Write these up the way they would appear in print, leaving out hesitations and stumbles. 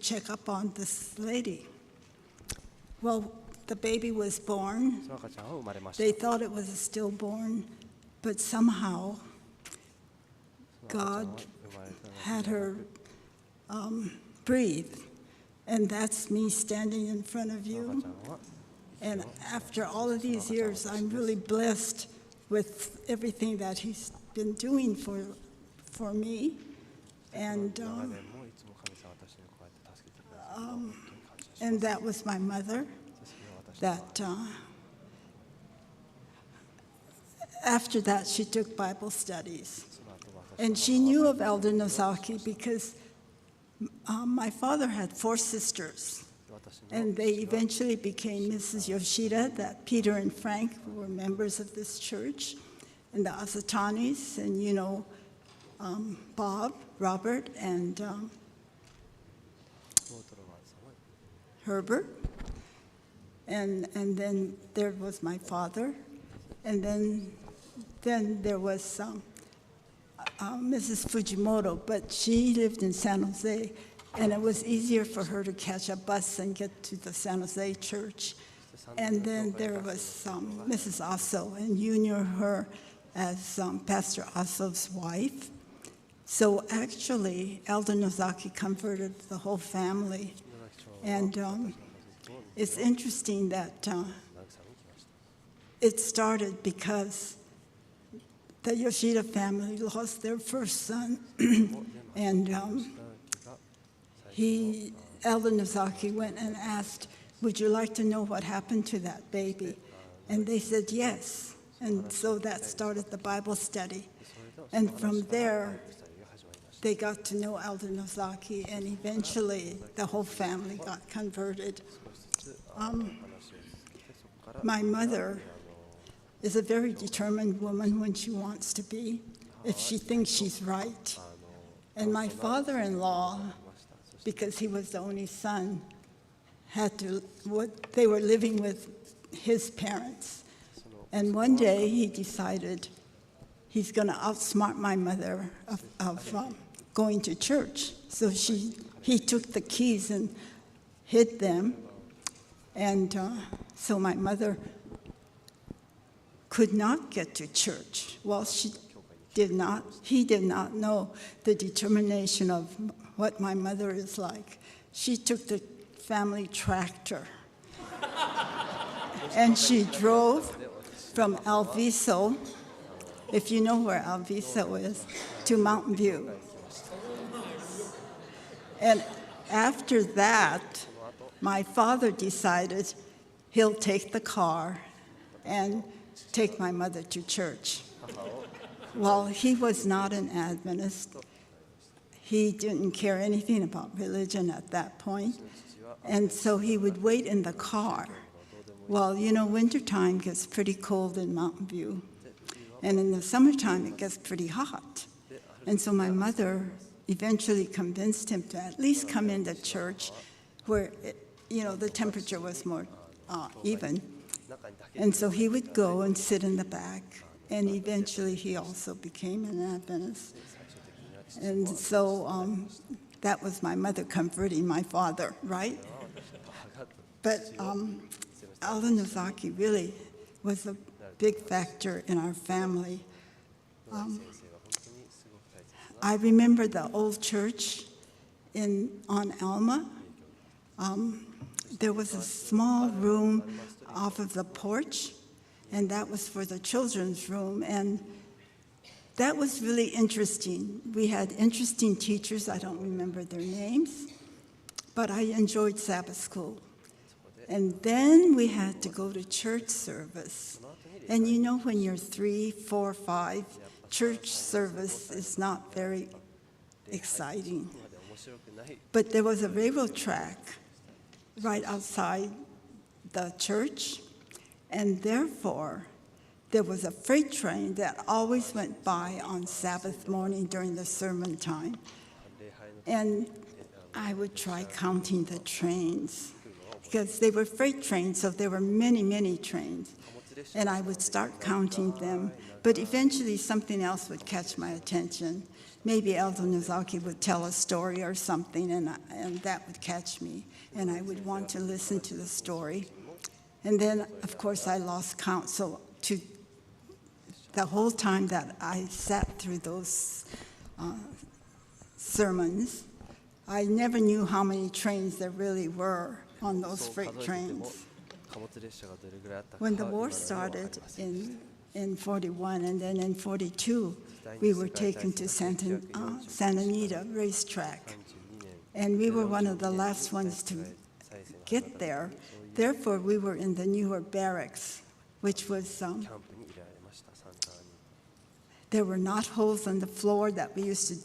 check up on this lady. Well, the baby was born. その赤ちゃんは生まれました。 They thought it was a stillborn, but somehow God had her breathe. And that's me standing in front of you. And after all of these years, I'm really blessed with everything that He's been doing for me. And that was my mother. That after that, she took Bible studies. And she knew of Elder Nozaki because my father had 4 sisters. And they eventually became Mrs. Yoshida, that Peter and Frank were members of this church, and the Asatanis, and Bob, Robert, and Herbert. And then there was my father. And then there was Mrs. Fujimoto, but she lived in San Jose, and it was easier for her to catch a bus and get to the San Jose church. And then there was Mrs. Aso, and you knew her as Pastor Aso's wife. So actually, Elder Nozaki converted the whole family. And it's interesting that it started because the Yoshida family lost their first son, and Elder Nozaki went and asked, "Would you like to know what happened to that baby?" And they said yes. And so that started the Bible study. And from there, they got to know Elder Nozaki, and eventually the whole family got converted. My mother is a very determined woman when she wants to be, if she thinks she's right. And my father-in-law, because he was the only son, they were living with his parents. And one day he decided he's going to outsmart my mother of going to church. So he took the keys and hid them. And so my mother could not get to church. Well, he did not know the determination of what my mother is like. She took the family tractor and she drove from Alviso, if you know where Alviso is, to Mountain View. And after that, my father decided he'll take the car and take my mother to church. Well, he was not an Adventist. He didn't care anything about religion at that point. And so he would wait in the car. Well, wintertime gets pretty cold in Mountain View. And in the summertime, it gets pretty hot. And so my mother eventually convinced him to at least come into church where, the temperature was more even. And so he would go and sit in the back, and eventually he also became an Adventist. And so that was my mother converting my father, right? But Elder Nozaki really was a big factor in our family. I remember the old church on Alma. There was a small room off of the porch, and that was for the children's room, and that was really interesting. We had interesting teachers. I don't remember their names, but I enjoyed Sabbath school. And then we had to go to church service. And when you're 3, 4, 5, church service is not very exciting. But there was a railroad track right outside the church, and therefore there was a freight train that always went by on Sabbath morning during the sermon time. And I would try counting the trains because they were freight trains, so there were many, many trains. and I would start counting them, but eventually something else would catch my attention. Maybe Elder Nozaki would tell a story or something, and that would catch me, and I would want to listen to the story. And then, of course, I lost count. So the whole time that I sat through those sermons, I never knew how many trains there really were on those freight trains. When the war started in 41 and then in 42, we were taken to Santa Anita racetrack. And we were one of the last ones to get there. Therefore, we were in the newer barracks, which was, there were knot holes on the floor that we used to,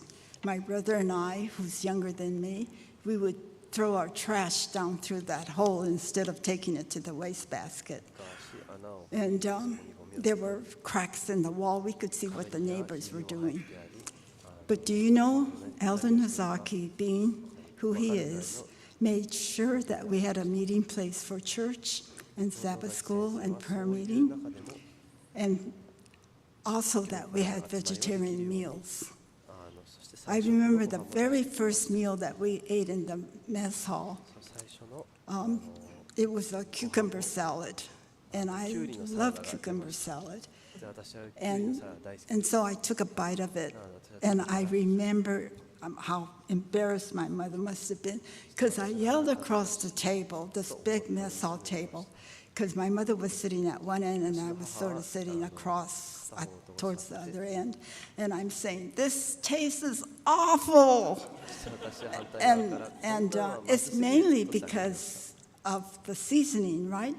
my brother and I, who's younger than me, we would throw our trash down through that hole instead of taking it to the wastebasket. And there were cracks in the wall. We could see what the neighbors were doing. But do you know, Elder Nozaki, being who he is, made sure that we had a meeting place for church and Sabbath school and prayer meeting, and also that we had vegetarian meals. I remember the very first meal that we ate in the mess hall. It was a cucumber salad, and I love cucumber salad. And so I took a bite of it, and I remember how embarrassed my mother must have been, because I yelled across the table, this big mess hall table, because my mother was sitting at one end and I was sort of sitting across towards the other end, and I'm saying, "This tastes awful," and it's mainly because of the seasoning, right?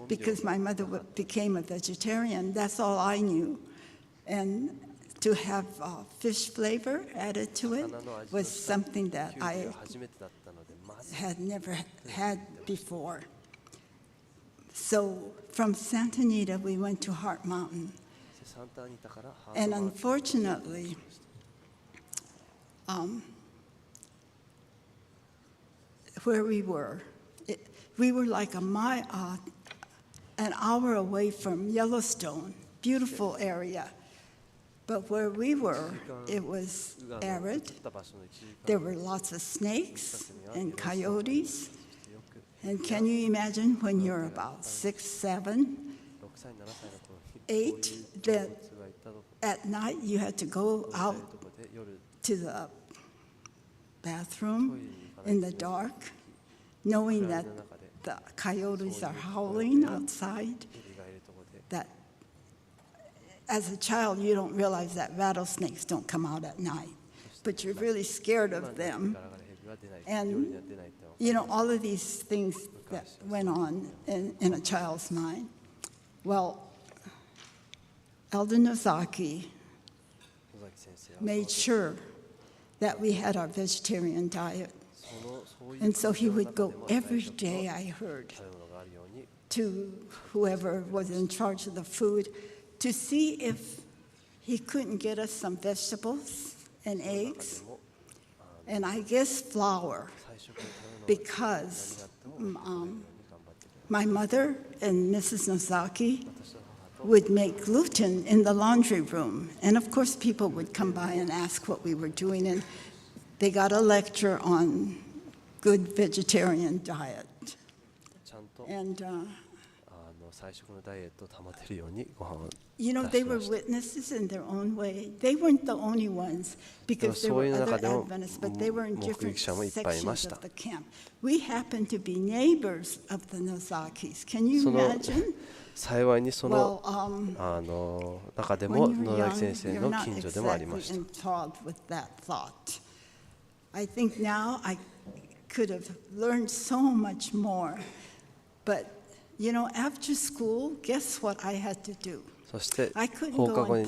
Because my mother became a vegetarian, that's all I knew, and to have fish flavor added to it was something that I had never had before. So from Santa Anita, we went to Heart Mountain. And unfortunately, where we were like an hour away from Yellowstone, beautiful area. But where we were, it was arid. There were lots of snakes and coyotes. And can you imagine when you're about 6, 7, 8, that at night you had to go out to the bathroom in the dark, knowing that the coyotes are howling outside? That as a child, you don't realize that rattlesnakes don't come out at night, but you're really scared of them. And, you know, all of these things that went on in a child's mind. Well, Elder Nozaki made sure that we had our vegetarian diet. And so he would go every day, I heard, to whoever was in charge of the food to see if he couldn't get us some vegetables and eggs, and I guess flour, because my mother and Mrs. Nozaki would make gluten in the laundry room. And of course, people would come by and ask what we were doing, and they got a lecture on good vegetarian diet. And you know, they were witnesses in their own way. They weren't the only ones, because there were other Adventists, but they were in different sections of the camp. We happened to be neighbors of the Nozakis. Can you imagine? 幸いにその中でも野崎先生の近所でもありました。I think now I could have learned so much more, but you know, after school, guess what I had to do? そして放課後に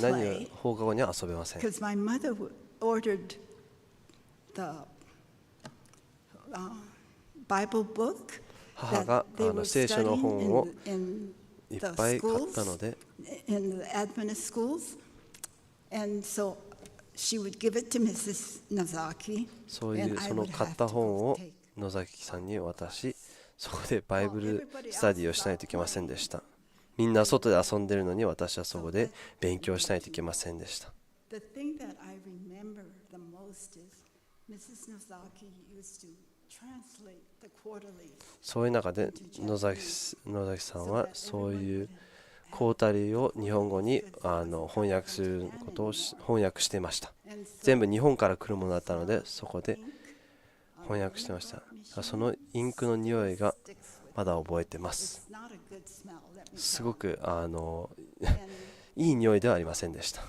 放課後には遊べません。Because my mother ordered the Bible book 母が聖書の本をいっぱい買ったので、in the Adventist schools, and so she would give it to Mrs. Nozaki, そういうその買った本を野崎さんに渡し、そこでバイブルスタディをしないといけませんでした。みんな外で遊んでるのに私はそこで勉強しないといけませんでした。そういう中で野崎さんはそういうクォータリーを日本語に翻訳することを翻訳していました。全部日本から来るものだったのでそこで翻訳してました。そのインクの匂いがまだ覚えてます。すごくいい匂いではありませんでした。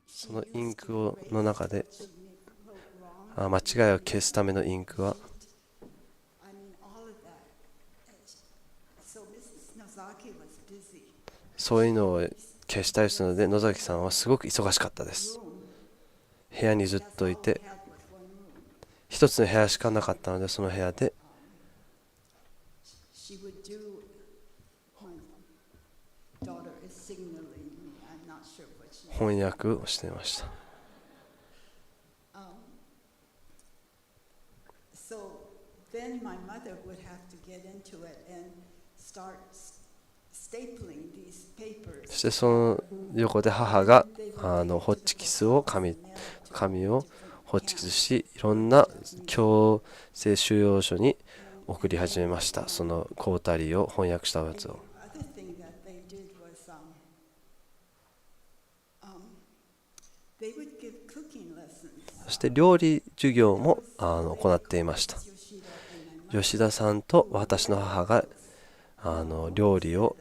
そのインクの中で間違いを消すためのインクはそういうのを消したりするので野崎さんはすごく忙しかったです。部屋にずっといて一つの部屋しかなかったのでその部屋で翻訳をしていました。そしてその横で母がホッチキスを紙をホッチキスしいろんな強制収容所に送り始めました。そのクォータリーを翻訳したやつを。そして料理授業も行っていました。吉田さんと私の母が料理を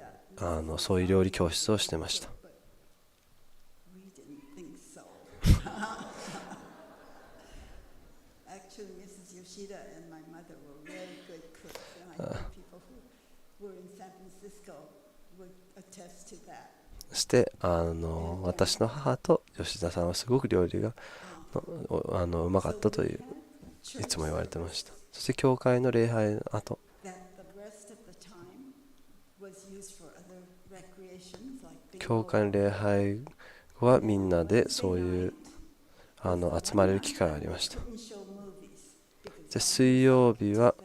そういう料理教室をしていました。そして私の母と吉田さんはすごく料理がうまかったといういつも言われてました。そして教会の礼拝の後教会の礼拝後はみんなでそういう集まれる機会がありました。で水曜日は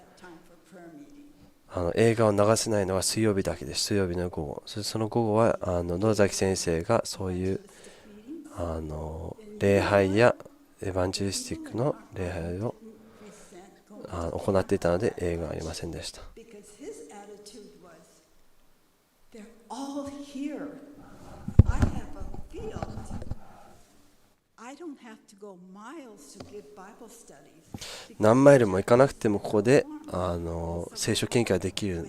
映画を流せないのが水曜日だけです。水曜日の午後。その午後は野崎先生がそういう礼拝やエヴァンジェリスティックの礼拝を行っていたので映画はありませんでした。何マイルも行かなくてもここで聖書研究ができるっ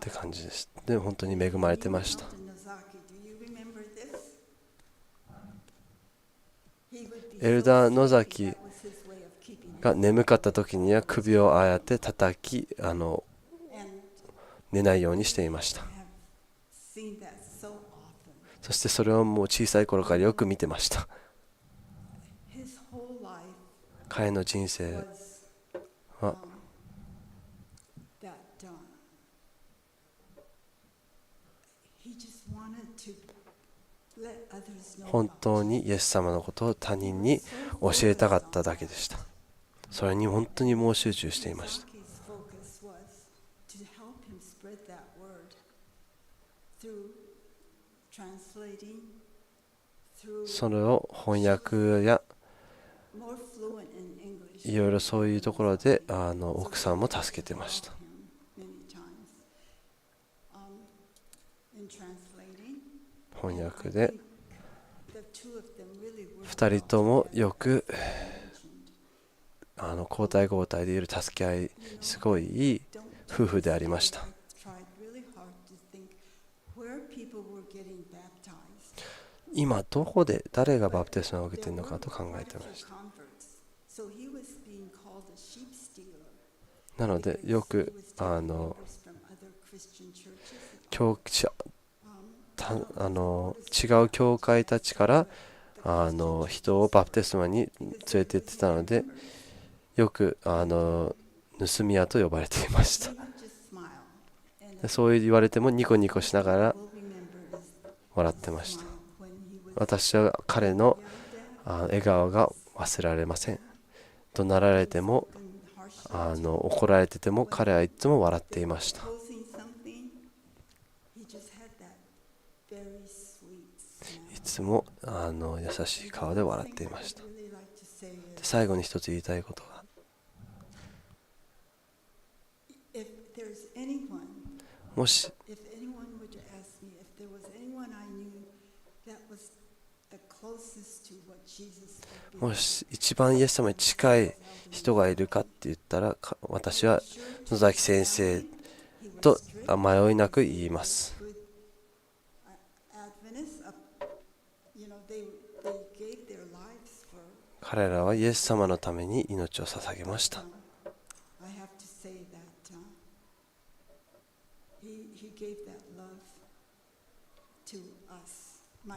て感じです。で本当に恵まれてました。エルダー野崎が眠かった時には首をああやって叩き寝ないようにしていました。そしてそれをもう小さい頃からよく見てました。彼の人生は本当にイエス様のことを他人に教えたかっただけでした。それに本当にもう集中していました。それを翻訳やいろいろそういうところで奥さんも助けてました。翻訳で2人ともよく交代交代でいる助け合いすごいいい夫婦でありました。今どこで誰がバプテスマを受けているのかと考えていました。なのでよく違う教会たちから人をバプテスマに連れて行ってたのでよく盗み屋と呼ばれていました。そう言われてもニコニコしながら笑ってました。私は彼の笑顔が忘れられません。怒鳴られても怒られてても彼はいつも笑っていました。いつも優しい顔で笑っていました。で最後に一つ言いたいことが、もし一番イエス様に近い人がいるかって言ったら、私は野崎先生と迷いなく言います。彼らはイエス様のために命を捧げました。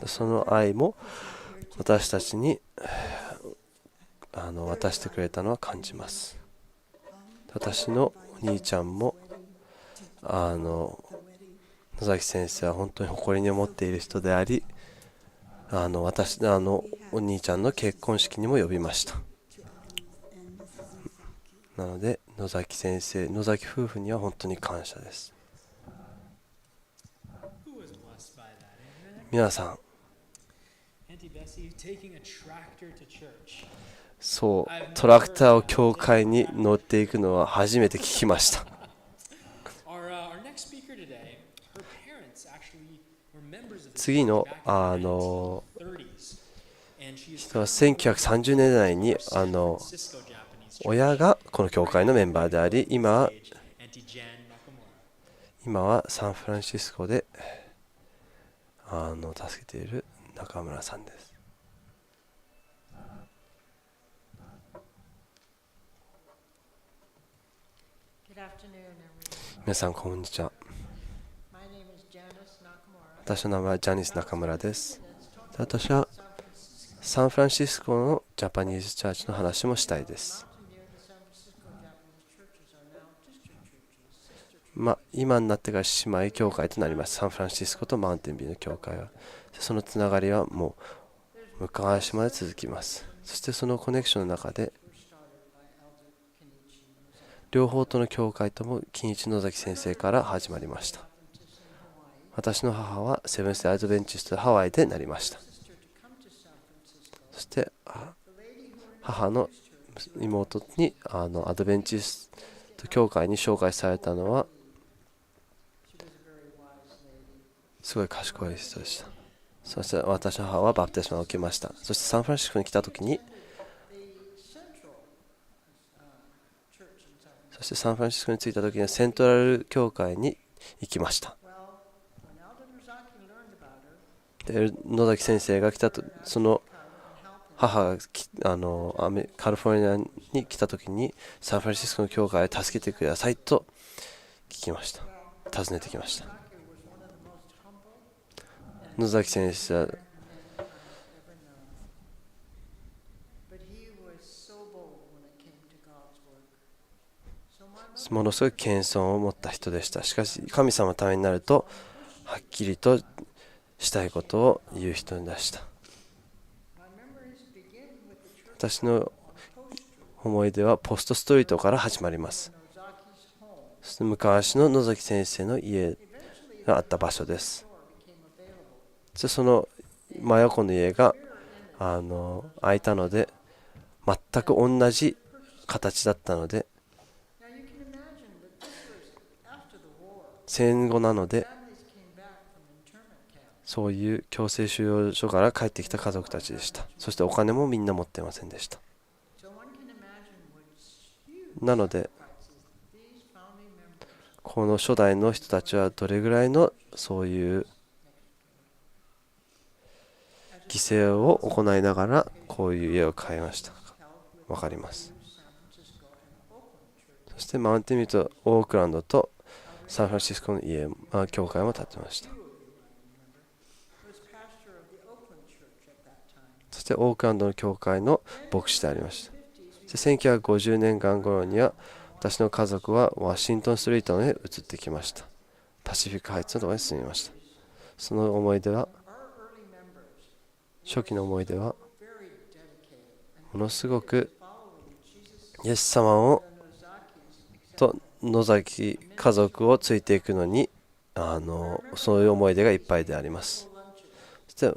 その愛も私たちに渡してくれたのは感じます。私のお兄ちゃんも野崎先生は本当に誇りに思っている人であり、私お兄ちゃんの結婚式にも呼びました。なので野崎先生、野崎夫婦には本当に感謝です。皆さん、そうトラクターを教会に乗っていくのは初めて聞きました。次の人は1930年代に親がこの教会のメンバーであり、今はサンフランシスコで助けている中村さんです。皆さんこんにちは。私の名前はジャニス中村です。私はサンフランシスコのジャパニーズチャーチの話もしたいです。今になってから姉妹教会となります。サンフランシスコとマウンテンビューの教会は、そのつながりはもう昔まで続きます。そしてそのコネクションの中で両方との教会とも金一野崎先生から始まりました。私の母はセブンスデーアドベンチストハワイでなりました。そして母の妹にアドベンチスト教会に紹介されたのはすごい賢い人でした。そして私の母はバプテスマを受けました。そしてサンフランシスコに来た時に、そしてサンフランシスコに着いた時にはセントラル教会に行きました。で野崎先生が来たと、その母がカリフォルニアに来た時にサンフランシスコの教会を助けてくださいと聞きました。訪ねてきました。野崎先生はものすごい謙遜を持った人でした。しかし神様のためになるとはっきりとしたいことを言う人でした。私の思い出はポストストリートから始まります。そして昔の野崎先生の家があった場所です。その真横の家が空いたので、全く同じ形だったので、戦後なのでそういう強制収容所から帰ってきた家族たちでした。そしてお金もみんな持っていませんでした。なのでこの初代の人たちはどれぐらいのそういう犠牲を行いながらこういう家を買いましたか分かります。そしてマウンテンビューとオークランドとサンフランシスコの教会も建てました。そしてオークランドの教会の牧師でありました。そして1950年間頃には私の家族はワシントンストリートへ移ってきました。パシフィックハイツのところに住みました。その思い出は、初期の思い出はものすごくイエス様をと野崎家族をついていくのにそういう思い出がいっぱいであります。そして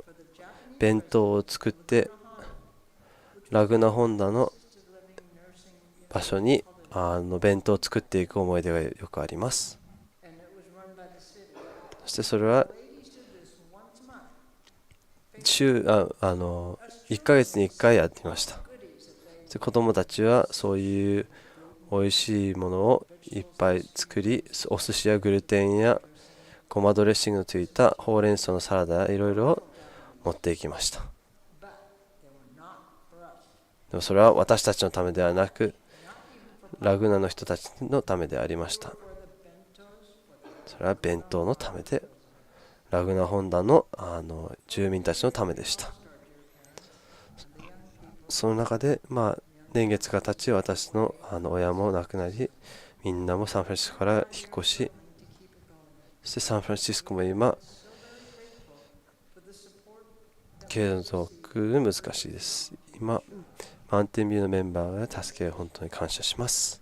弁当を作ってラグナホンダの場所に弁当を作っていく思い出がよくあります。そしてそれは1ヶ月に1回やっていました。で子供たちはそういう美味しいものをいっぱい作り、お寿司やグルテンやごまドレッシングのついたほうれん草のサラダやいろいろ持っていきました。でもそれは私たちのためではなくラグナの人たちのためでありました。それは弁当のためでラグナ本田の住民たちのためでした。その中で年月が経ち、私の親も亡くなり、みんなもサンフランシスコから引っ越し、そしてサンフランシスコも今継続難しいです。今マウンテンビューのメンバーが助けを本当に感謝します。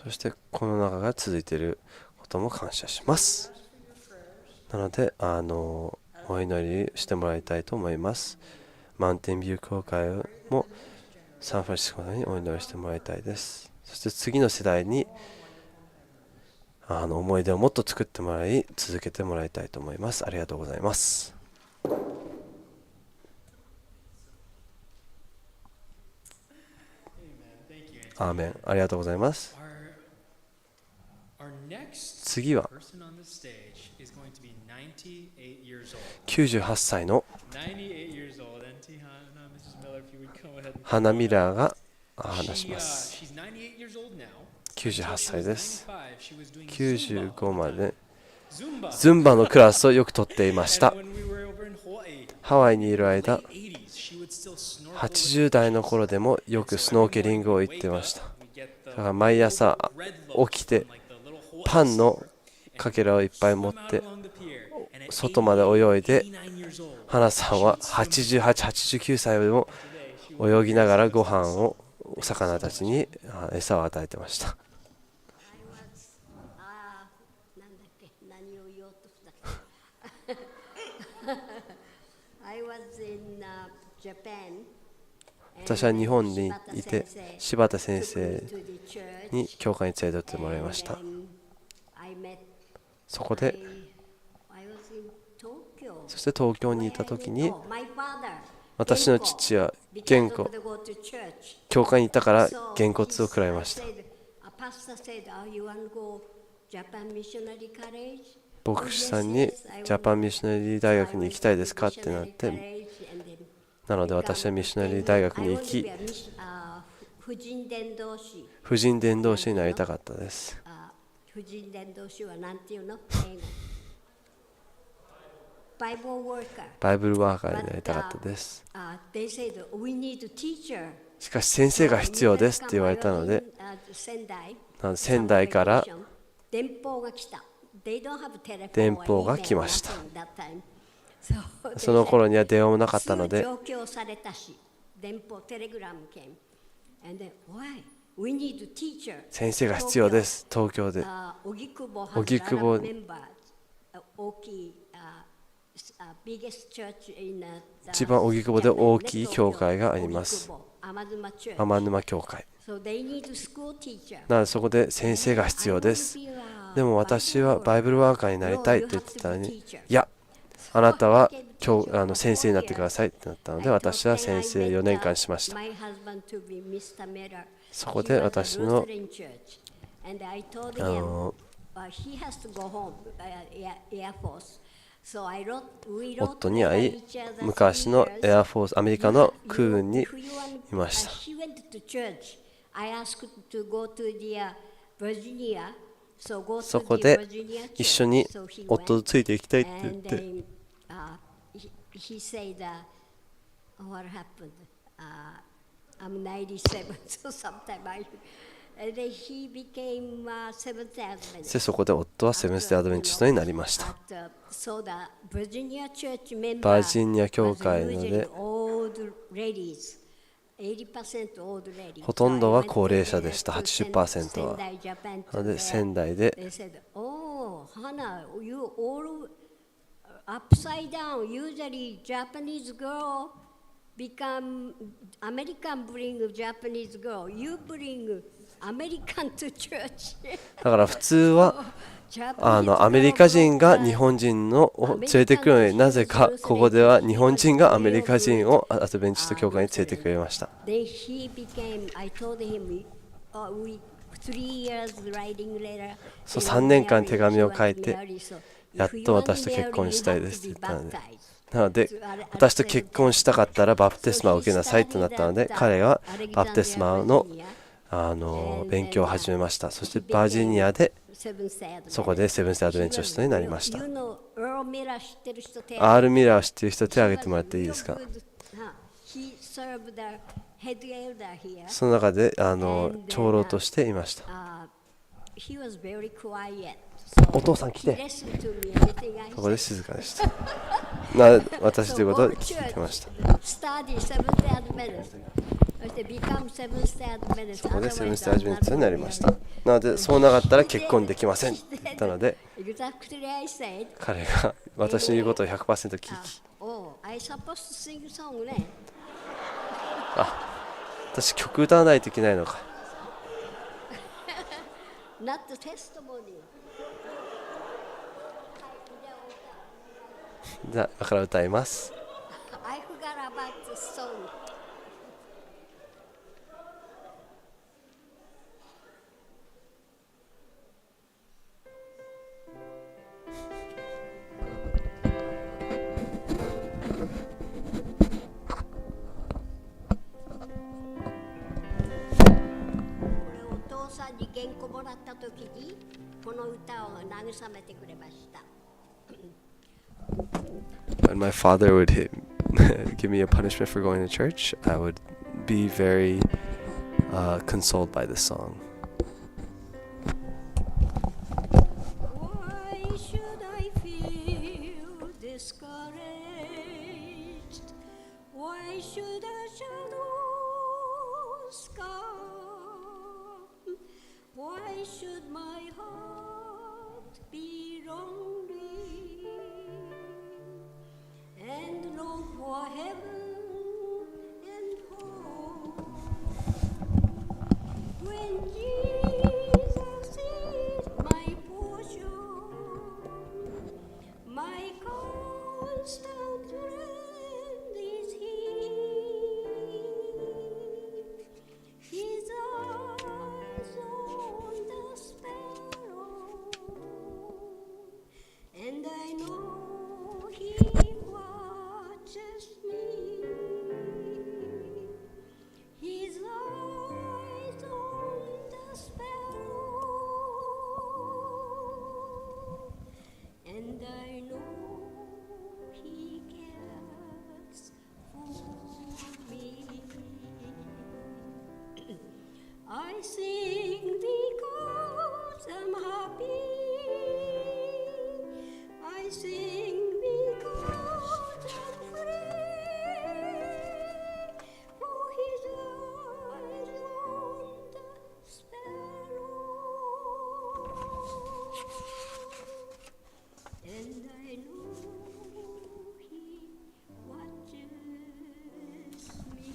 そしてこの中が続いていることも感謝します。なのでお祈りしてもらいたいと思います。マウンテンビュー教会もサンフランシスコにお祈りしてもらいたいです。そして次の世代に思い出をもっと作ってもらい続けてもらいたいと思います。ありがとうございます。アーメン。ありがとうございます。次は98歳のハナ・ミラーが話します。98歳です。95までズンバのクラスをよく取っていました。ハワイにいる間、80代の頃でもよくスノーケリングを行っていました。だから毎朝起きてパンのかけらをいっぱい持って外まで泳いで、花さんは88、89歳でも泳ぎながらご飯をお魚たちに餌を与えてました。私は日本にいて柴田先生に教会に連れてってもらいました。そこでそして東京にいた時に私の父は教会にいたからげんこつを食らいました。牧師さんにジャパンミッショナリー大学に行きたいですかってなって、なので私はミッショナリー大学に行き婦人伝道師になりたかったです。婦人伝道師は何ていうの？バイブルワーカーになりたかったです。しかし先生が必要ですって言われたので、仙台から電報が来ました。その頃には電話もなかったので、先生が必要です。東京で荻窪一番荻窪で大きい教会があります。天沼教会。なのでそこで先生が必要です。でも私はバイブルワーカーになりたいって言ってたのに、いや、あなたは先生になってくださいってなったので、私は先生4年間しました。そこで私の夫に会い、昔のエアフォース、アメリカの空軍にいました。そこで一緒に夫とついていきたいって言って、そこで夫はセブンス・デイ・アドベンチストになりました。バージニア教会ので80% old lady. ほとんどは高齢者でした。80% は。なので仙台で They said, "Oh, Hannah, you all upside down. Usually Japanese girl become American, bring Japanese girl. You bring American to church." だから普通はアメリカ人が日本人を連れてくるのになぜかここでは日本人がアメリカ人をアドベンチスト教会に連れてくれました。そう3年間手紙を書いてやっと私と結婚したいですって言ったので、なので私と結婚したかったらバプテスマを受けなさいとなったので、彼はバプテスマの勉強を始めました。そしてバージニアでそこでセブンスデーアドベンチストになりました。アール・ミラーを知っている人手を挙げてもらっていいですか。その中で長老としていました。お父さん来て。そこで静かでした。私ということを聞いてました。そこでセブンスデーアドベンチストになりました。なのでそうなかったら結婚できませんって言ったので、彼が私の言うことを 100% 聞き、私曲歌わないといけないのか。じゃあ今から歌います。原稿もらったときにこの歌を慰めてくれました。When my father would give me a punishment for going to church, I would be very consoled by this song. Why should I feel discouraged? Why should a shadow come?Why should my heart be lonely and long for heaven and home? When Jesus is my portion, my constant friend is He.His eyes on the sparrow, and I know He watches me. His eyes on the sparrow, and I know He cares for me.I sing because I'm happy. I sing because I'm free. For His eyes on the sparrow, and I know He watches me.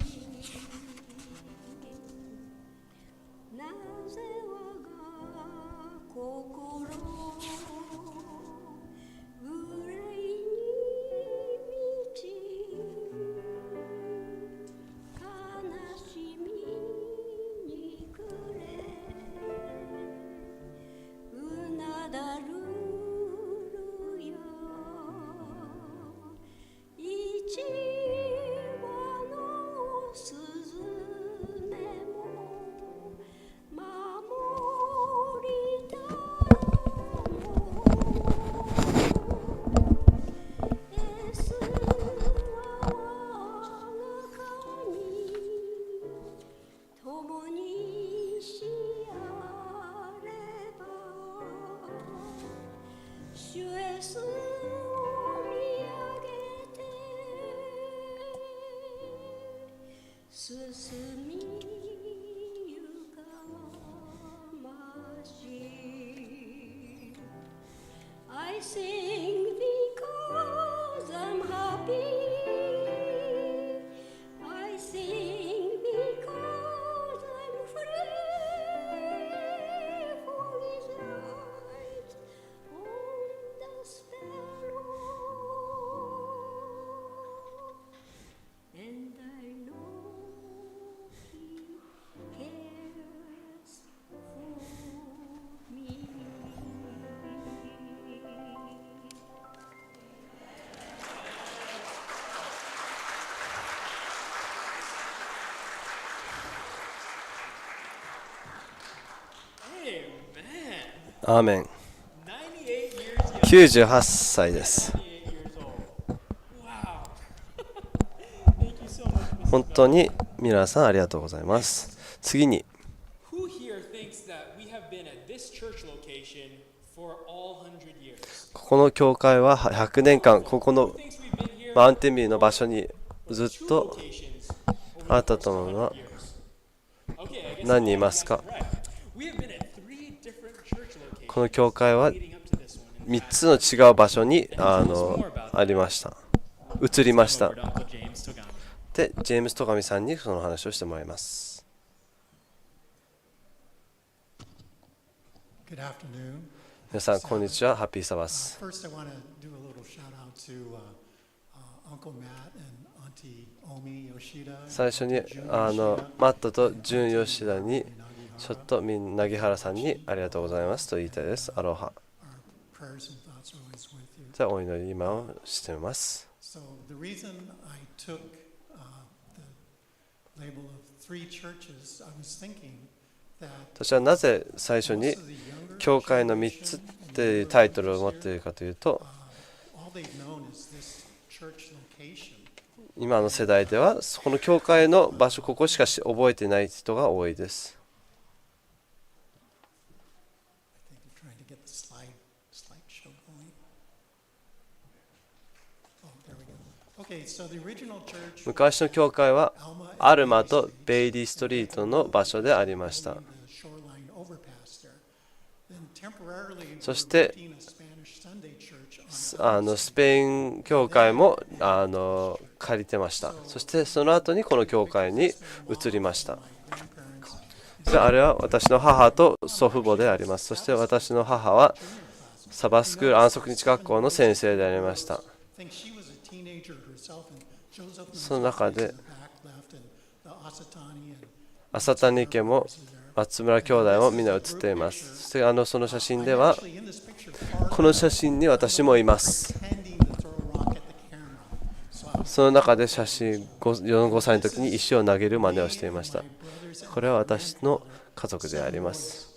なぜ我が心憂いに満ち悲しみに暮れうなだ進みゆかまし I sing because I'm happy. I sing because I'm free for His light on the sparrow. And I know He cares for me. アーメン。98歳です。本当に皆さんありがとうございます。次に、ここの教会は100年間、ここのマウンテンビューの場所にずっとあったと思うのは何人いますか？この教会は3つの違う場所にありました。移りました。で、ジェームス・トカミさんにその話をしてもらいます。皆さん、こんにちは。ハッピーサバス。最初にマットとジュン・ヨシダにちょっと凪原さんにありがとうございますと言いたいです。アロハ。じゃあお祈り今をしています。私はなぜ最初に教会の3つっていうタイトルを持っているかというと、今の世代ではこの教会の場所ここしか覚えていない人が多いです。昔の教会はアルマとベイリーストリートの場所でありました。そしてスペイン教会も借りてました。そしてその後にこの教会に移りました。あれは私の母と祖父母であります。そして私の母はサバスクール安息日学校の先生でありました。その中で朝谷家も松村兄弟もみんな写っています。そしてその写真ではこの写真に私もいます。その中で写真5歳の時に石を投げる真似をしていました。これは私の家族であります。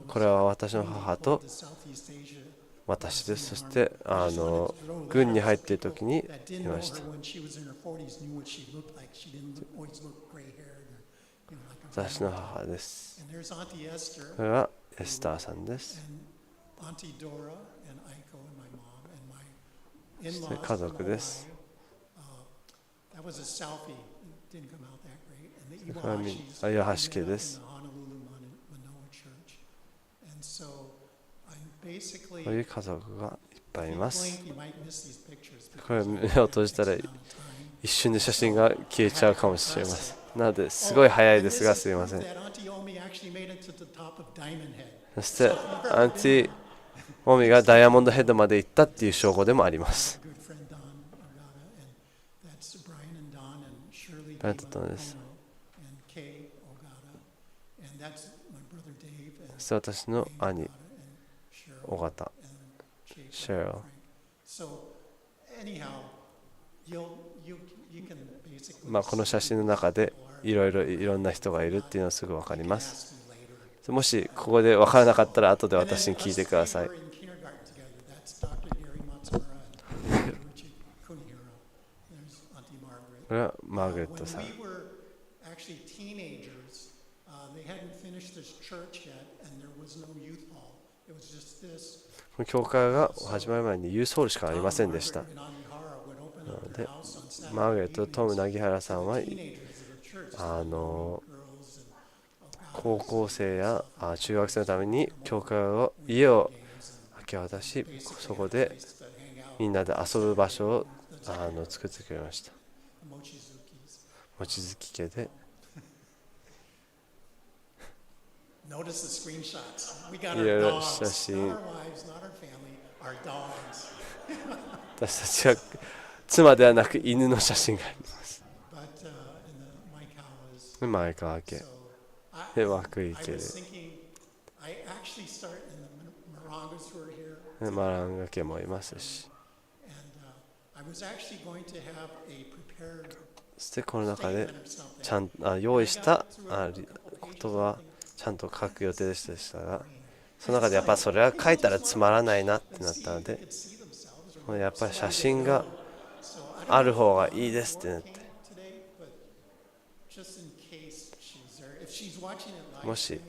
これは私の母と私です。そして軍に入っている時にいました。私の母です。これはエスターさんです。そして家族です。これは岩橋家です。こういう家族がいっぱいいます。これ目を閉じたら一瞬で写真が消えちゃうかもしれません。なのですごい早いですがすみません。そしてアンティオミがダイヤモンドヘッドまで行ったっていう証拠でもあります。ありがとうです。そして私の兄尾形、シェロ。この写真の中でいろんな人がいるっていうのはすぐ分かります。もしここで分からなかったら後で私に聞いてください。これはマーガレットさん。この教会が始まる前にユースホールしかありませんでした。なのでマーガレットとトム・凪原さんは高校生や中学生のために家を明け渡し、そこでみんなで遊ぶ場所を作ってくれました。望月家でいろいろ写真、私たちは妻ではなく犬の写真があります。前川家で涌井家でマランガ家もいますし、そしてこの中でちゃん用意した言葉ちゃんと書く予定でしたが、その中でやっぱそれは書いたらつまらないなってなったので、やっぱり写真がある方がいいですってなって、もし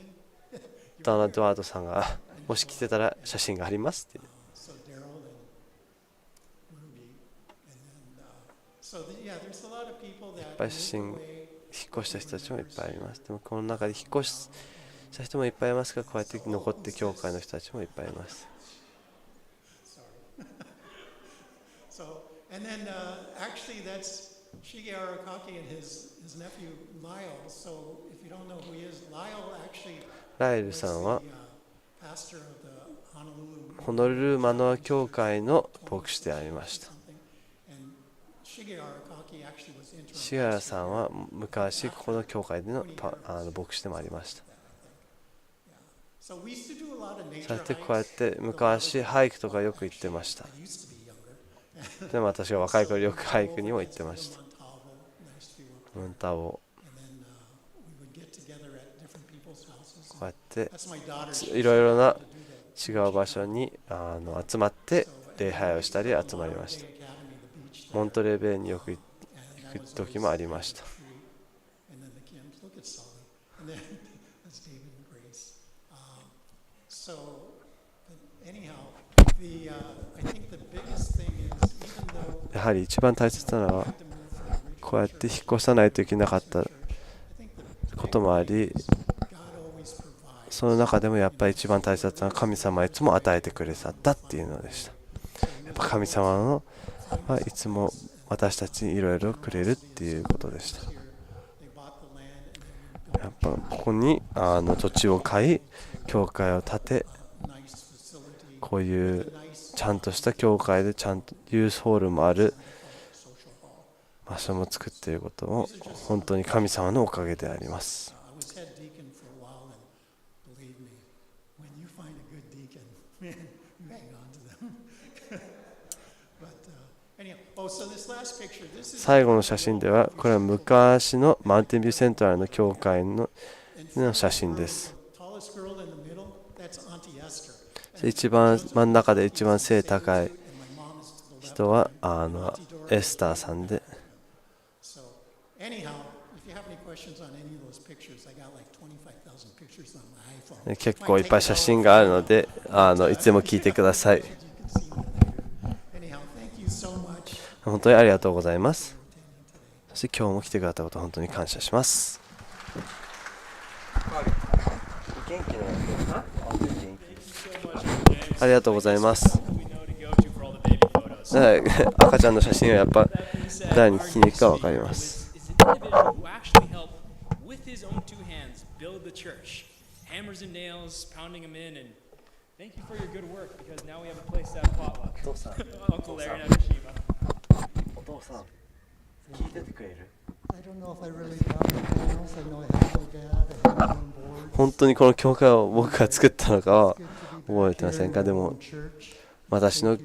ダナ・ドワードさんがもし来てたら写真がありますって、いっぱい写真、引っ越した人たちもいっぱいあります。でもこの中で引っ越した人もいっぱいいますが、こうやって残って教会の人たちもいっぱいいます。ライルさんはホノルルマノア教会の牧師でありました。シガラさんは昔ここの教会での牧師でもありました。そうやってこうやって昔ハイクとかよく行ってました。でも私が若い頃よくハイクにも行ってました。ムンタオ、こうやっていろいろな違う場所に集まって礼拝をしたり集まりました。モントレーベイによく行く時もありました。やはり一番大切なのはこうやって引っ越さないといけなかったこともあり、その中でもやっぱり一番大切な神様はいつも与えてくれたっていうのでした。やっぱ神様はいつも私たちにいろいろくれるっていうことでした。やっぱここに土地を買い、教会を建て、こういうちゃんとした教会でちゃんとユースホールもある場所も作っていることも本当に神様のおかげであります。最後の写真では、これは昔のマウンテンビューセントラルの教会の写真です。一番真ん中で一番背高い人はエスターさんで、結構いっぱい写真があるのでいつでも聞いてください。本当にありがとうございます。そして今日も来てくれたこと本当に感謝します。ありがとうございます。赤ちゃんの写真はやっぱ誰に聞きに行くか分かります。お父さん、聞いててくれる？本当にこの教会を僕が作ったのかは覚えてませんか？でも私の育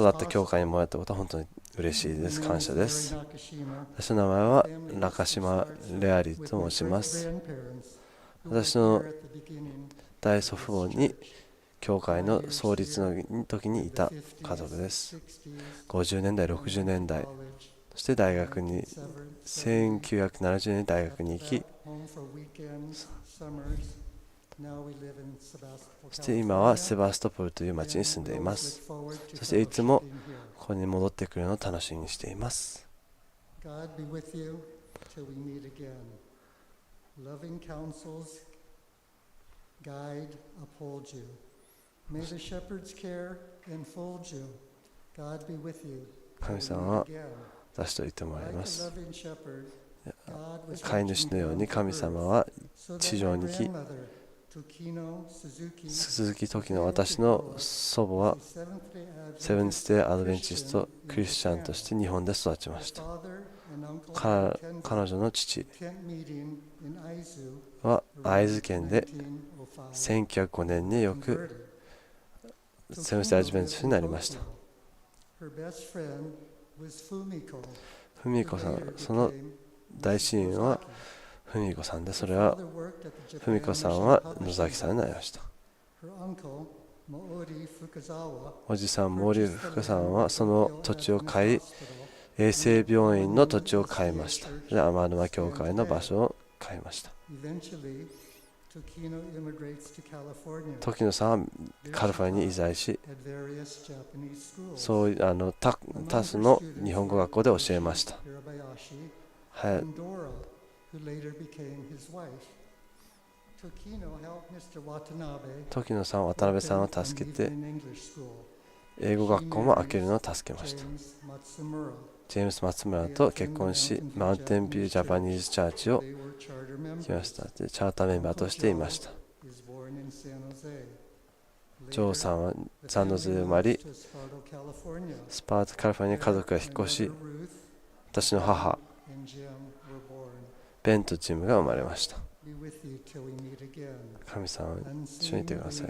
った教会にもらったことは本当に嬉しいです。感謝です。私の名前は中島レアリと申します。私の大祖父母に教会の創立の時にいた家族です。50年代、60年代、そして大学に1970年に大学に行き、そして今はセバストポルという町に住んでいます。そしていつもここに戻ってくるのを楽しみにしています。神様は私といてもらいます。飼い主のように神様は地上に来、鈴木時の私の祖母はセブンス・デイ・アドベンチストクリスチャンとして日本で育ちました。彼女の父は会津県で1905年によくセブンス・デイ・アドベンチストになりました。文子さん、その大親友は文子さんで、それは文子さんは野崎さんになりました。おじさん毛利福さんはその土地を買い、衛生病院の土地を買いました。で、天沼教会の場所を買いました。時野さんはカリフォルニアに移在し、そういう多数の日本語学校で教えました。はい、時野さんは渡辺さんを助けて英語学校も開けるのを助けました。ジェームス・松村と結婚し、マウンテンビュー・ジャパニーズ・チャーチを来ました。チャーターメンバーとしていました。ジョーさんはサンノゼで生まれ、スパータ・カリフォルニアに家族が引っ越し、私の母ベンとジムが生まれました。神様は一緒にいてください。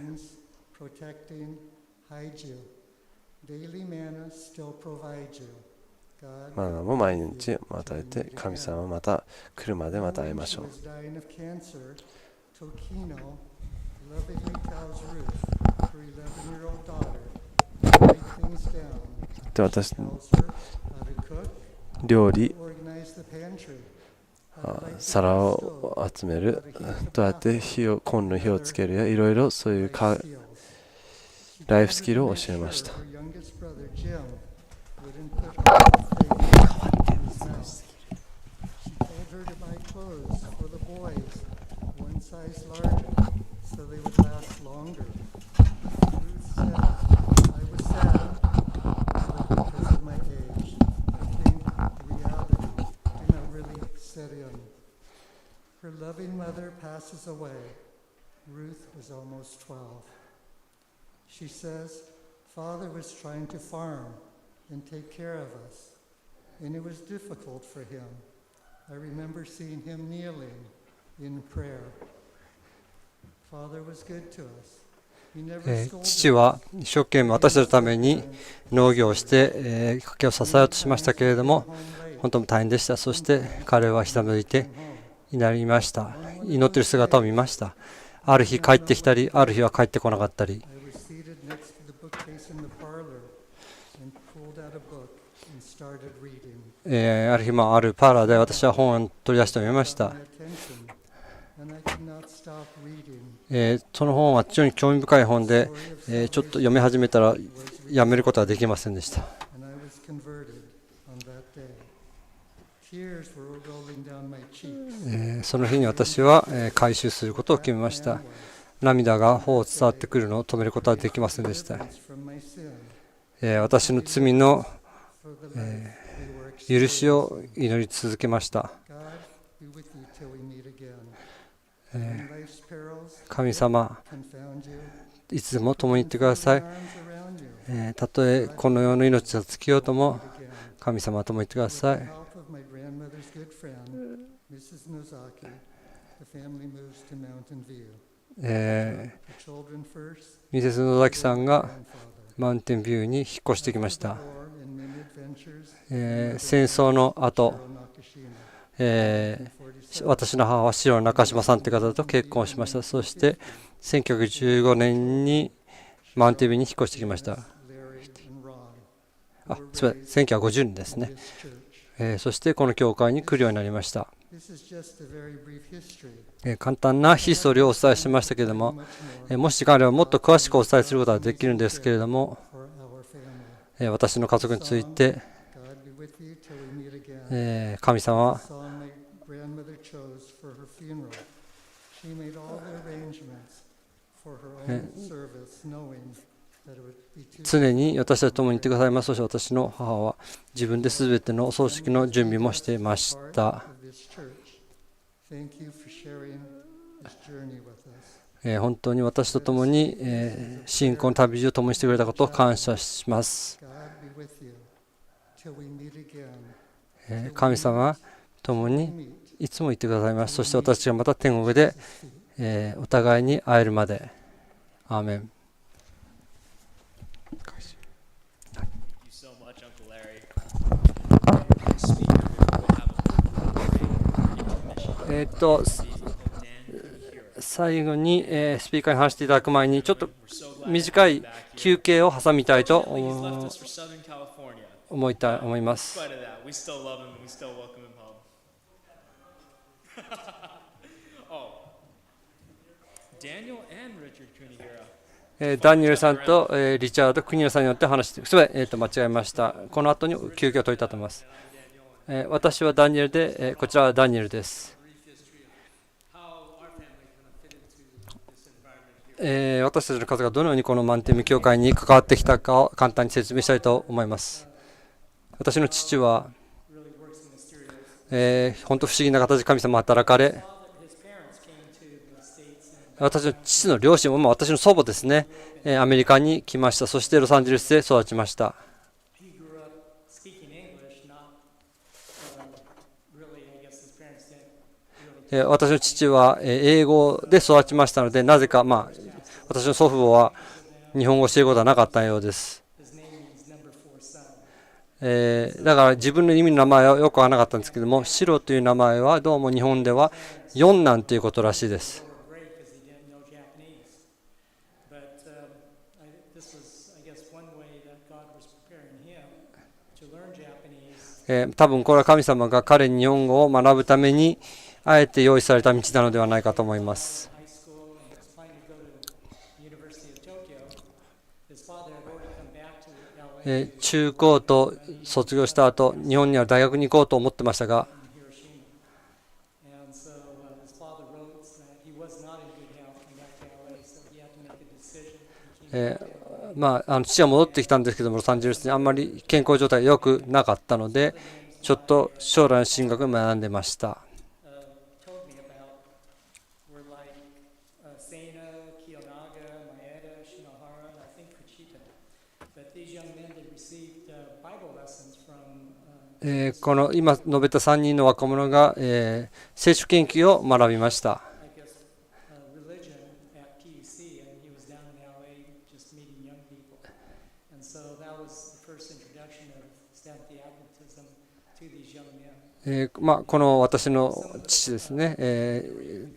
マナも毎日与えて、神様はまた来るまでまた会いましょう。で、私料理、皿を集める、どうやってコンロに火をつけるや、いろいろそういうライフスキルを教えました。Her loving mother passes away. Ruth was almost 12. She says, Father was trying to farm and take care of us, and it was difficult for him. I remember seeing him kneeling in prayer. Father was good to us. 父は一生懸命私たちのために農業をして、家計を支えようとしましたけれども、本当に大変でした。そして彼はひざめいて祈りました。祈っている姿を見ました。ある日帰ってきたり、ある日は帰ってこなかったり。ある日もあるパーラーで私は本を取り出して読みました。その本は非常に興味深い本で、ちょっと読み始めたらやめることはできませんでした。その日に私は回収することを決めました。涙が頬を伝わってくるのを止めることはできませんでした。私の罪の許しを祈り続けました。神様、いつでも共にいてください。たとえこの世の命が尽きようとも、神様は共にいてください。ミセス野崎さんがマウンテンビューに引っ越してきました。戦争の後、私の母は白の中島さんという方と結婚しました。そして1915年にマウンテンビューに引っ越してきました。すみません、1950年ですね。そしてこの教会に来るようになりました。簡単なヒストリーをお伝えしましたけれども、もし彼はもっと詳しくお伝えすることができるんですけれども、私の家族について、神様は常に私たちと共にいてくださいます。そして私の母は自分で全てのお葬式の準備もしていました。本当に私と共に信仰の旅路を共にしてくれたことを感謝します。神様共にいつもいてくださいます。そして私がまた天国でお互いに会えるまで。アーメン。最後にスピーカーに話していただく前にちょっと短い休憩を挟みたいと思います。ダニエルさんとリチャード・クニラさんによって話して、すみません、間違えました。この後に休憩を取りたいと思います。私はダニエルで、こちらはダニエルです。私たちの家がどのようにこのマウンテン教会に関わってきたかを簡単に説明したいと思います。私の父は、本当不思議な形で神様が働かれ、私の父の両親も、私の祖母ですね、アメリカに来ました。そしてロサンゼルスで育ちました。私の父は英語で育ちましたので、なぜか、私の祖父母は日本語を教えることはなかったようです。だから自分の意味の名前はよくわからなかったんですけども、シロという名前はどうも日本では四男ということらしいです。多分これは神様が彼に日本語を学ぶためにあえて用意された道なのではないかと思います。中高と卒業した後、日本には大学に行こうと思ってましたが、父は戻ってきたんですけども、ロサンゼルスにあんまり健康状態が良くなかったので、ちょっと将来の進学を学んでました。この今述べた3人の若者が、聖書研究を学びました。この私の父ですね、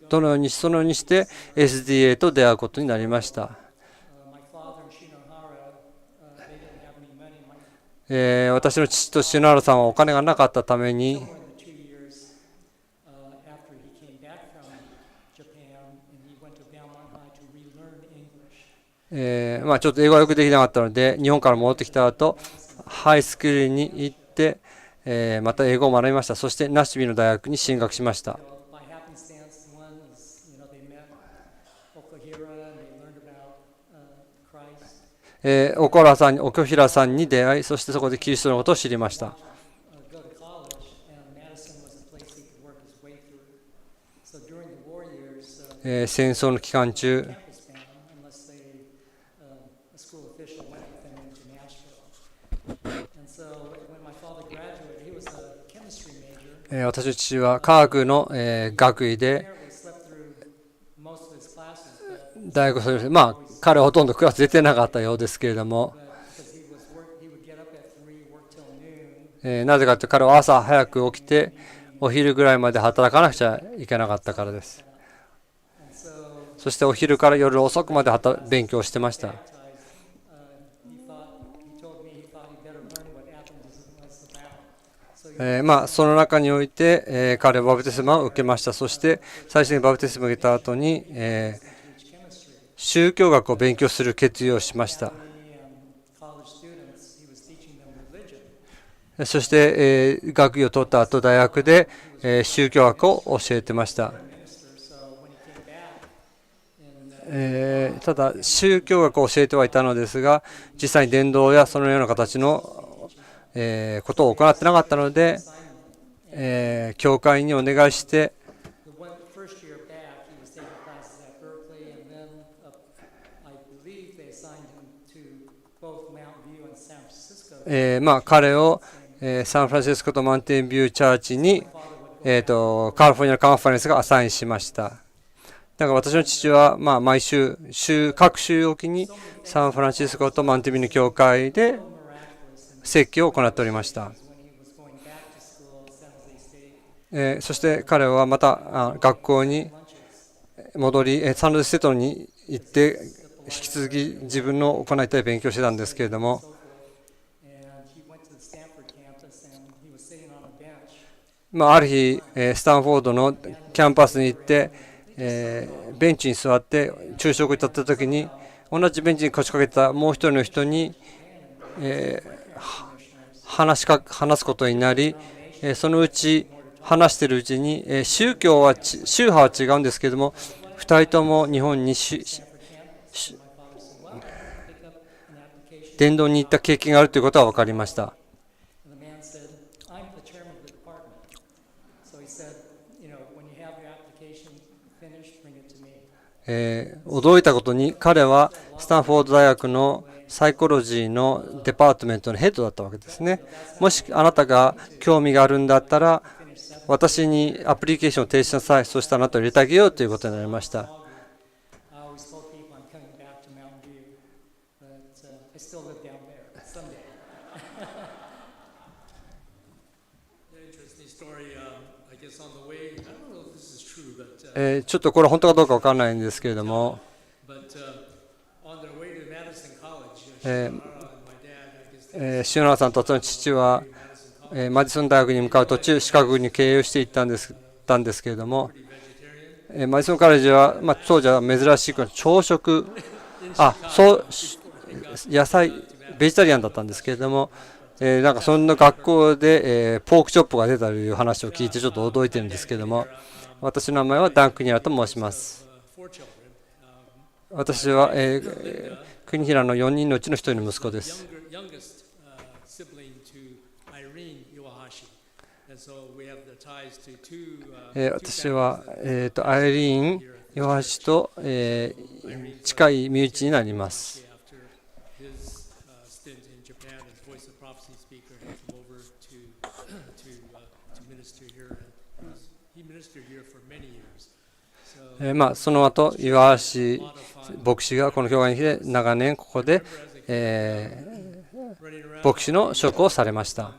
そのようにして SDA と出会うことになりました。私の父と篠原さんはお金がなかったために、ちょっと英語がよくできなかったので、日本から戻ってきた後、ハイスクールに行って、また英語を学びました。そしてナッシュビルの大学に進学しました。奥平さんに出会い、そしてそこでキリストのことを知りました。戦争の期間中、私の父は科学の学位で大学を卒業して、彼はほとんどクラス出てなかったようですけれども、なぜかというと彼は朝早く起きてお昼ぐらいまで働かなくちゃいけなかったからです。そしてお昼から夜遅くまで勉強してました。その中において、彼はバプテスマを受けました。そして最初にバプテスマを受けた後に、宗教学を勉強する決意をしました。そして、学位を取った後、大学で、宗教学を教えてました。ただ、宗教学を教えてはいたのですが、実際に伝道やそのような形のことを行ってなかったので、教会にお願いして、彼をサンフランシスコとマウンテンビューチャーチに、カリフォルニアカンファレンスがアサインしました。だから私の父は毎週、各週おきにサンフランシスコとマウンテンビューの教会で説教を行っておりました。そして彼はまた学校に戻り、サンノゼステートに行って引き続き自分の行いたい勉強をしてたんですけれども、ある日スタンフォードのキャンパスに行ってベンチに座って昼食に立った時に、同じベンチに腰掛けたもう一人の人に話すことになり、そのうち話しているうちに宗派は違うんですけれども、2人とも日本に伝道に行った経験があるということが分かりました。驚いたことに、彼はスタンフォード大学のサイコロジーのデパートメントのヘッドだったわけですね。もしあなたが興味があるんだったら、私にアプリケーションを提出しなさい。そしたらあなたを入れてあげようということになりました。ちょっとこれ本当かどうか分からないんですけれども、塩永さんと私の父はマディソン大学に向かう途中、シカゴに経由していったんですけれども、マディソンカレッジは、当時は珍しく朝食、野菜、ベジタリアンだったんですけれども、なんかそんな学校でポークチョップが出たという話を聞いてちょっと驚いてるんですけれども、私の名前はダン・クニラと申します。私は国平の4人のうちの1人の息子です。私はアイリーン・ヨハシと近い身内になります。その後、岩橋牧師がこの教会に来て長年ここで牧師の職をされました。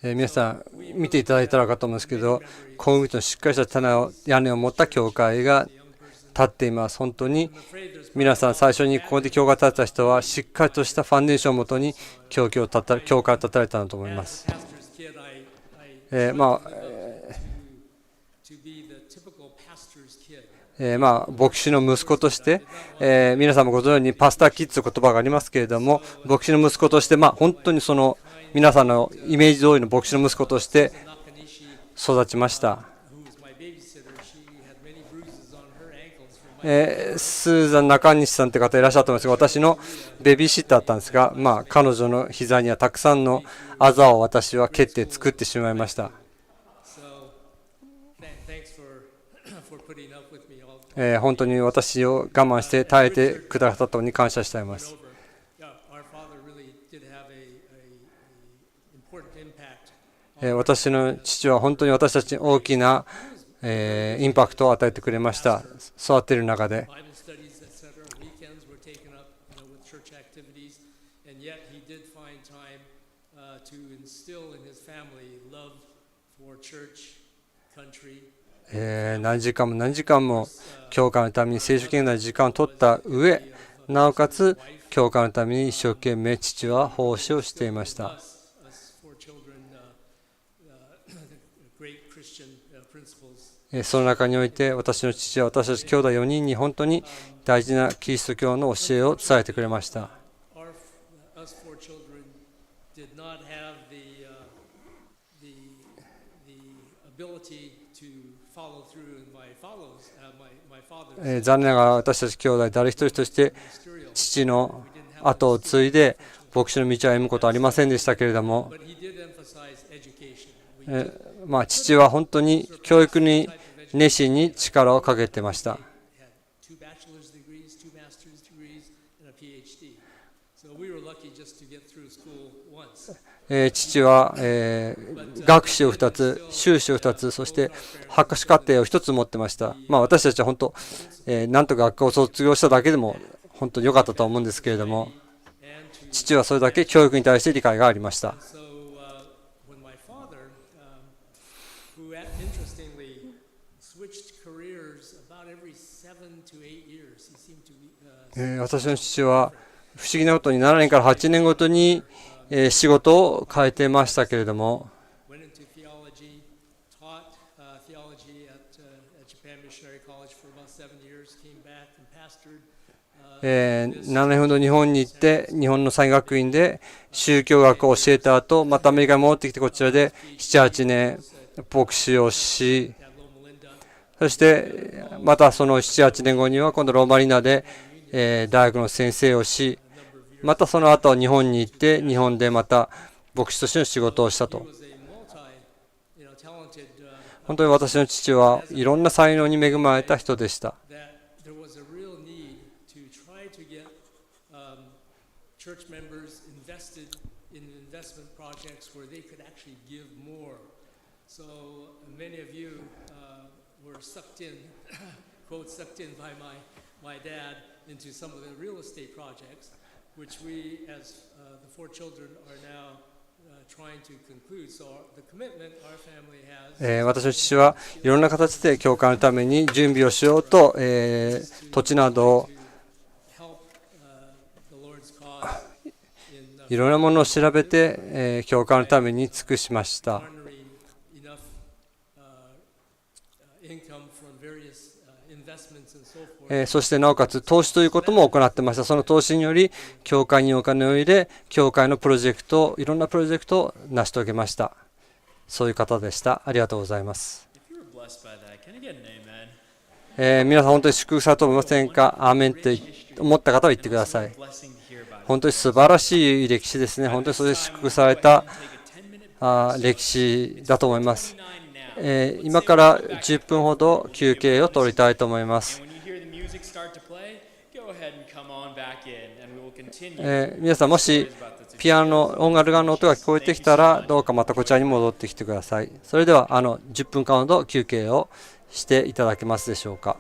皆さん見ていただいたらかと思うんですけど、コンクリートのしっかりした屋根を持った教会が立っています。本当に皆さん最初にここで教会を建てた人はしっかりとしたファンデーションをもとに教会を建てられたんだと思います。牧師の息子として、皆さんもご存知のようにパスターキッズという言葉がありますけれども、牧師の息子として、本当にその皆さんのイメージ通りの牧師の息子として育ちました。スーザン中西さんという方いらっしゃったんですが、私のベビーシッターだったんですが、彼女の膝にはたくさんのあざを私は蹴って作ってしまいました。本当に私を我慢して耐えてくださったことに感謝しています。私の父は本当に私たちに大きなインパクトを与えてくれました。育てる中で。何時間も何時間も教会のために聖書圏内の時間を取った上、なおかつ教会のために一生懸命父は奉仕をしていました。その中において私の父は私たち兄弟4人に本当に大事なキリスト教の教えを伝えてくれました。残念ながら私たち兄弟誰一人として父の後を継いで牧師の道を歩むことはありませんでしたけれども、父は本当に教育に熱心に力をかけてました。父は学士を2つ、修士を2つ、そして博士課程を1つ持ってました。私たちは本当、なんとか学校を卒業しただけでも本当に良かったと思うんですけれども、父はそれだけ教育に対して理解がありました。私の父は不思議なことに7年から8年ごとに仕事を変えてましたけれども、7年ほど日本に行って日本の祭学院で宗教学を教えた後、またアメリカに戻ってきてこちらで 7,8 年牧師をし、そしてまたその 7,8 年後には今度ローマリナで大学の先生をし、またその後日本に行って日本でまた牧師としての仕事をしたと。本当に私の父はいろんな才能に恵まれた人でした。私の父はいろんな形で教会のために準備をしようと、土地などをいろんなものを調べて、教会のために尽くしました。そしてなおかつ投資ということも行ってました。その投資により教会にお金を入れ、教会のプロジェクト、いろんなプロジェクトを成し遂げました。そういう方でした。ありがとうございます。皆さん本当に祝福されたと思いませんか？アーメンって思った方は言ってください。本当に素晴らしい歴史ですね。本当にそれで祝福された歴史だと思います。今から10分ほど休憩を取りたいと思います。皆さんもしピアノ音楽の音が聞こえてきたらどうかまたこちらに戻ってきてください。それでは10分間ほど休憩をしていただけますでしょうか。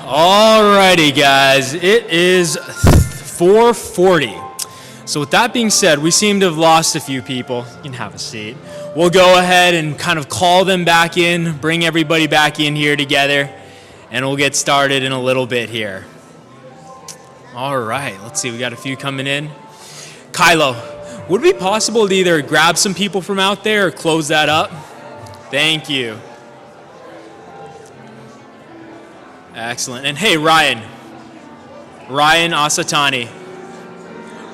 Alrighty, guys, it is 4:40. So with that being said, we seem to have lost a few people. You can have a seat. We'll go ahead and kind of call them back in, bring everybody back in here together, and we'll get started in a little bit here. All right, let's see, we got a few coming in. Kylo, would it be possible to either grab some people from out there or close that up? Thank you. Excellent. And hey, Ryan Asatani.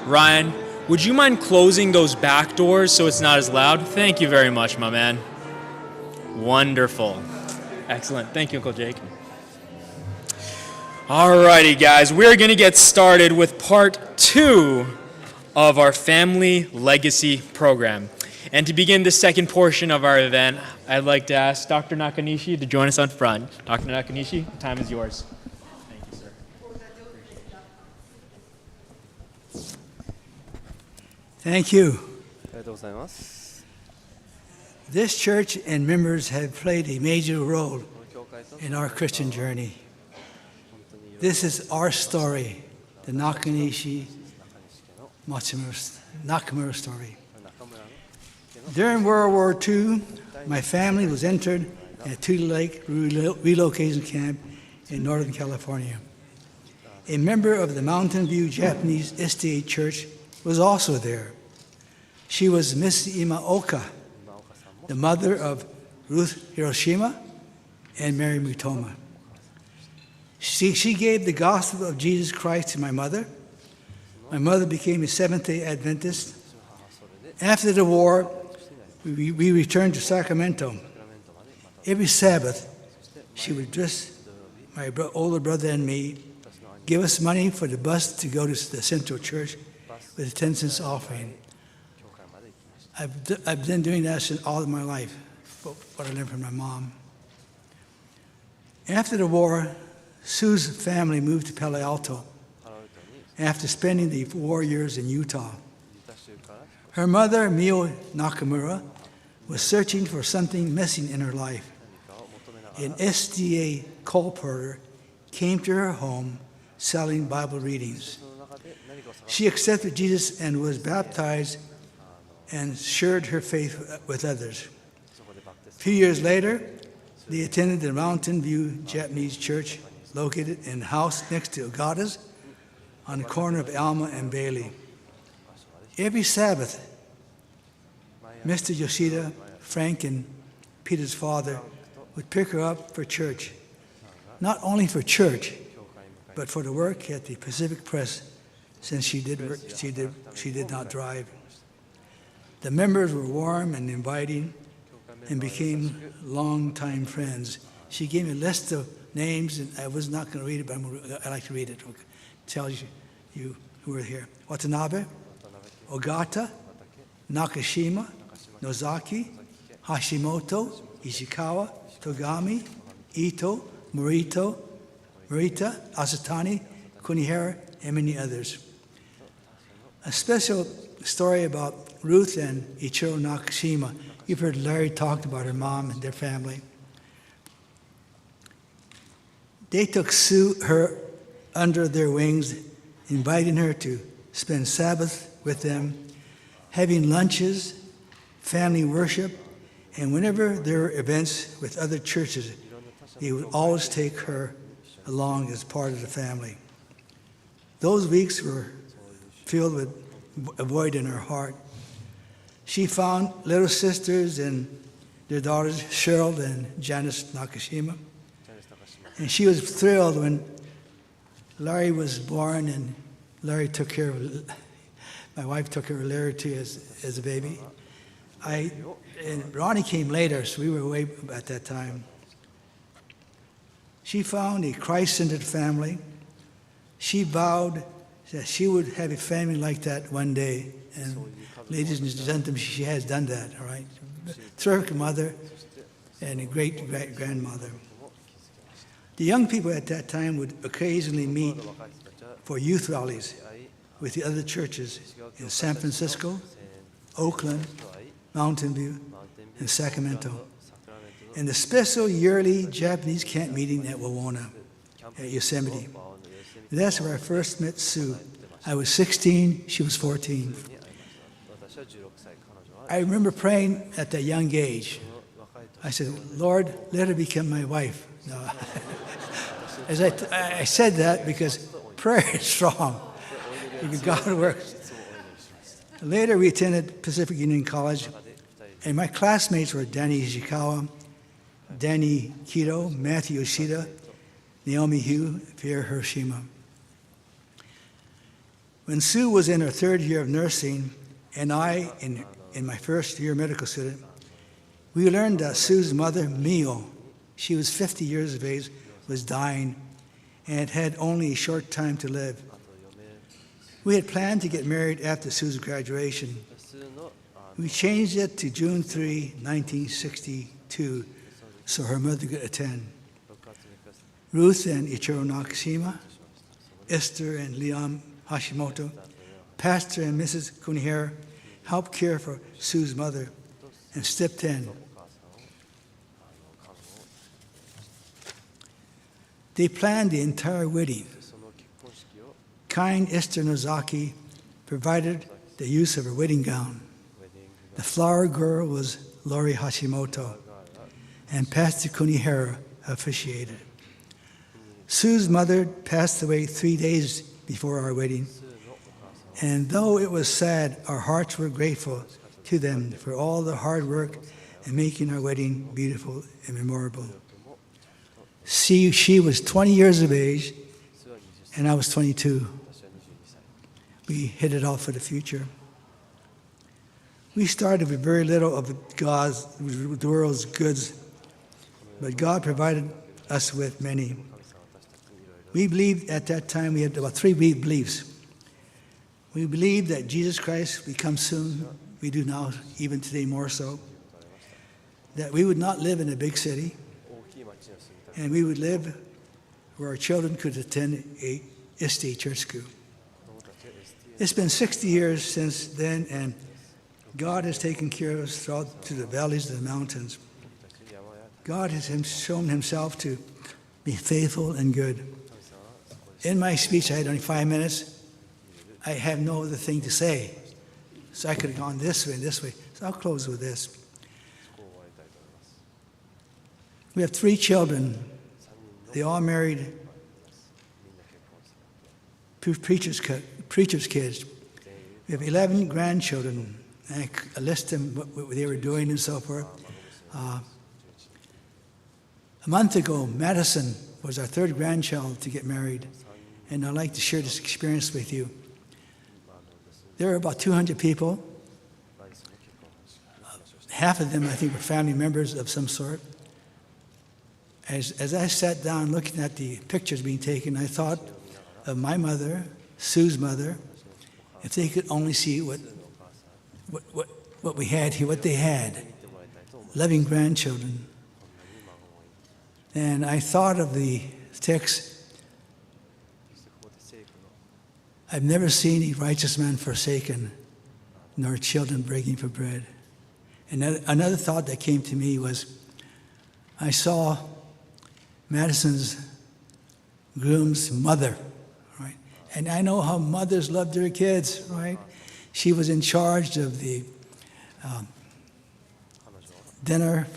Ryan, would you mind closing those back doors so it's not as loud? Thank you very much, my man. Wonderful. Excellent. Thank you, Uncle Jake. Alrighty, guys, we're going to get started with part 2 of our Family Legacy program. And to begin the second portion of our event, I'd like to ask Dr. Nakanishi to join us on front. Dr. Nakanishi, the time is yours. Thank you, sir. Thank you. ありがとうございます。 This church and members have played a major role in our Christian journey. This is our story, the Nakanishi Nakamura story. During World War II, my family was entered at Tule Lake relocation camp in Northern California. A member of the Mountain View Japanese SDA Church was also there. She was Miss Imaoka, the mother of Ruth Hiroshima and Mary Mutoma. She gave the gospel of Jesus Christ to my mother. My mother became a Seventh-day Adventist. After the war, we returned to Sacramento. Every Sabbath, she would dress my older brother and me, give us money for the bus to go to the Central Church with a 10 cents offering. I've been doing that since all of my life, what I learned from my mom. After the war, Sue's family moved to Palo Alto after spending the war years in Utah. Her mother, Mio Nakamura, was searching for something missing in her life. An SDA coal porter came to her home selling Bible readings. She accepted Jesus and was baptized and shared her faith with others. A few years later, they attended the Mountain View Japanese Church located in a house next to Ogata's on the corner of Alma and Bailey. Every Sabbath, Mr. Yoshida, Frank, and Peter's father would pick her up for church. Not only for church, but for the work at the Pacific Press, since she did not drive. The members were warm and inviting and became longtime friends. She gave me a list of names, and I was not going to read it, but I like to read it. It tells you who are here. Watanabe, Ogata, Nakashima, Nozaki, Hashimoto, Ishikawa, Togami, Ito, Morita, Asatani, Kunihara, and many others. A special story about Ruth and Ichiro Nakashima. You've heard Larry talk about her mom and their family. They took her under their wings, inviting her to spend Sabbath with them, having lunches, family worship, and whenever there were events with other churches, they would always take her along as part of the family. Those weeks were filled with a void in her heart. She found little sisters and their daughters, Cheryl and Janice Nakashima. And she was thrilled when Larry was born, and Larry took care of, my wife took care of Larry too as a baby. And Ronnie came later, so we were away at that time. She found a Christ-centered family. She vowed that she would have a family like that one day. And ladies and gentlemen, she has done that, all right? Terrific mother and a great-grandmother. The young people at that time would occasionally meet for youth rallies with the other churches in San Francisco, Oakland, Mountain View, and Sacramento, and the special yearly Japanese camp meeting at Wawona. at Yosemite. That's where I first met Sue. I was 16, she was 14. I remember praying at that young age. I said, Lord, let her become my wife. No. As I said that because prayer is strong. God works. Later, we attended Pacific Union College, and my classmates were Danny Ishikawa, Danny Kido, Matthew Yoshida, Naomi Hugh, Pierre Hiroshima. When Sue was in her third year of nursing, and I in my first year medical student, we learned that Sue's mother, Mio, she was 50 years of age, was dying and had only a short time to live. We had planned to get married after Sue's graduation. We changed it to June 3, 1962, so her mother could attend. Ruth and Ichiro Nakashima, Esther and Liam Hashimoto, Pastor and Mrs. Kunihara helped care for Sue's mother and stepped in. They planned the entire wedding. Kind Esther Nozaki provided the use of her wedding gown. The flower girl was Lori Hashimoto, and Pastor Kunihara officiated. Sue's mother passed away 3 days before our wedding, and though it was sad, our hearts were grateful to them for all the hard work in making our wedding beautiful and memorable. She was 20 years of age, and I was 22. We hit it off for the future. We started with very little of the world's goods, but God provided us with many. We believed at that time, we had about 3 beliefs. We believed that Jesus Christ would come soon. We do now, even today more so. That we would not live in a big city, and we would live where our children could attend a estate church school. It's been 60 years since then, and God has taken care of us throughout to the valleys and the mountains. God has shown himself to be faithful and good. In my speech, I had only 5 minutes. I have no other thing to say. So I could have gone this way and this way. So I'll close with this. We have 3 children. They all married preacher's kids. We have 11 grandchildren. I list them, what they were doing and so forth. A month ago, Madison was our 3rd grandchild to get married. And I'd like to share this experience with you. There were about 200 people. Half of them, I think, were family members of some sort. As I sat down looking at the pictures being taken, I thought of my mother, Sue's mother, if they could only see what we had here, what they had, loving grandchildren. And I thought of the text, I've never seen a righteous man forsaken, nor children begging for bread. And another thought that came to me was, I saw Madison's groom's mother, right? And I know how mothers love their kids, right? She was in charge of the dinner,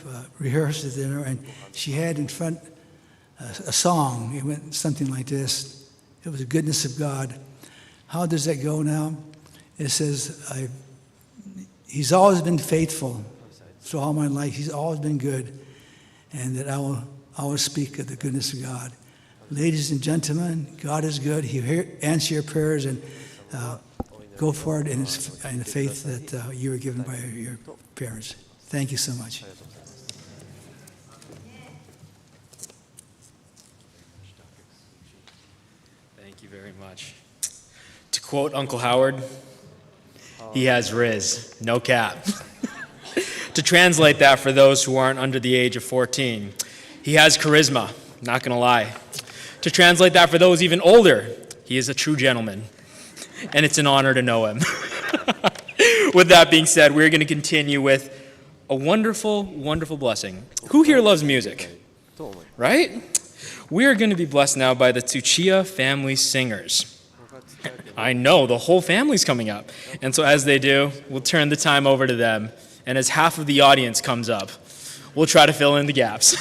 rehearsed the dinner, and she had in front a song. It went something like this. It was the goodness of God. How does that go now? It says, he's always been faithful through all my life. He's always been good. And that I will always speak of the goodness of God. Ladies and gentlemen, God is good. He'll answer your prayers and go forward in the faith that you were given by your parents. Thank you so much. Thank you very much. To quote Uncle Howard, he has Riz, no cap. To translate that for those who aren't under the age of 14, he has charisma, not gonna lie. To translate that for those even older, he is a true gentleman, and it's an honor to know him. With that being said, we're gonna continue with a wonderful, wonderful blessing. Who here loves music? Right? We are going to be blessed now by the Tsuchiya family singers. I know, the whole family's coming up. And so as they do, we'll turn the time over to them. And as half of the audience comes up, we'll try to fill in the gaps.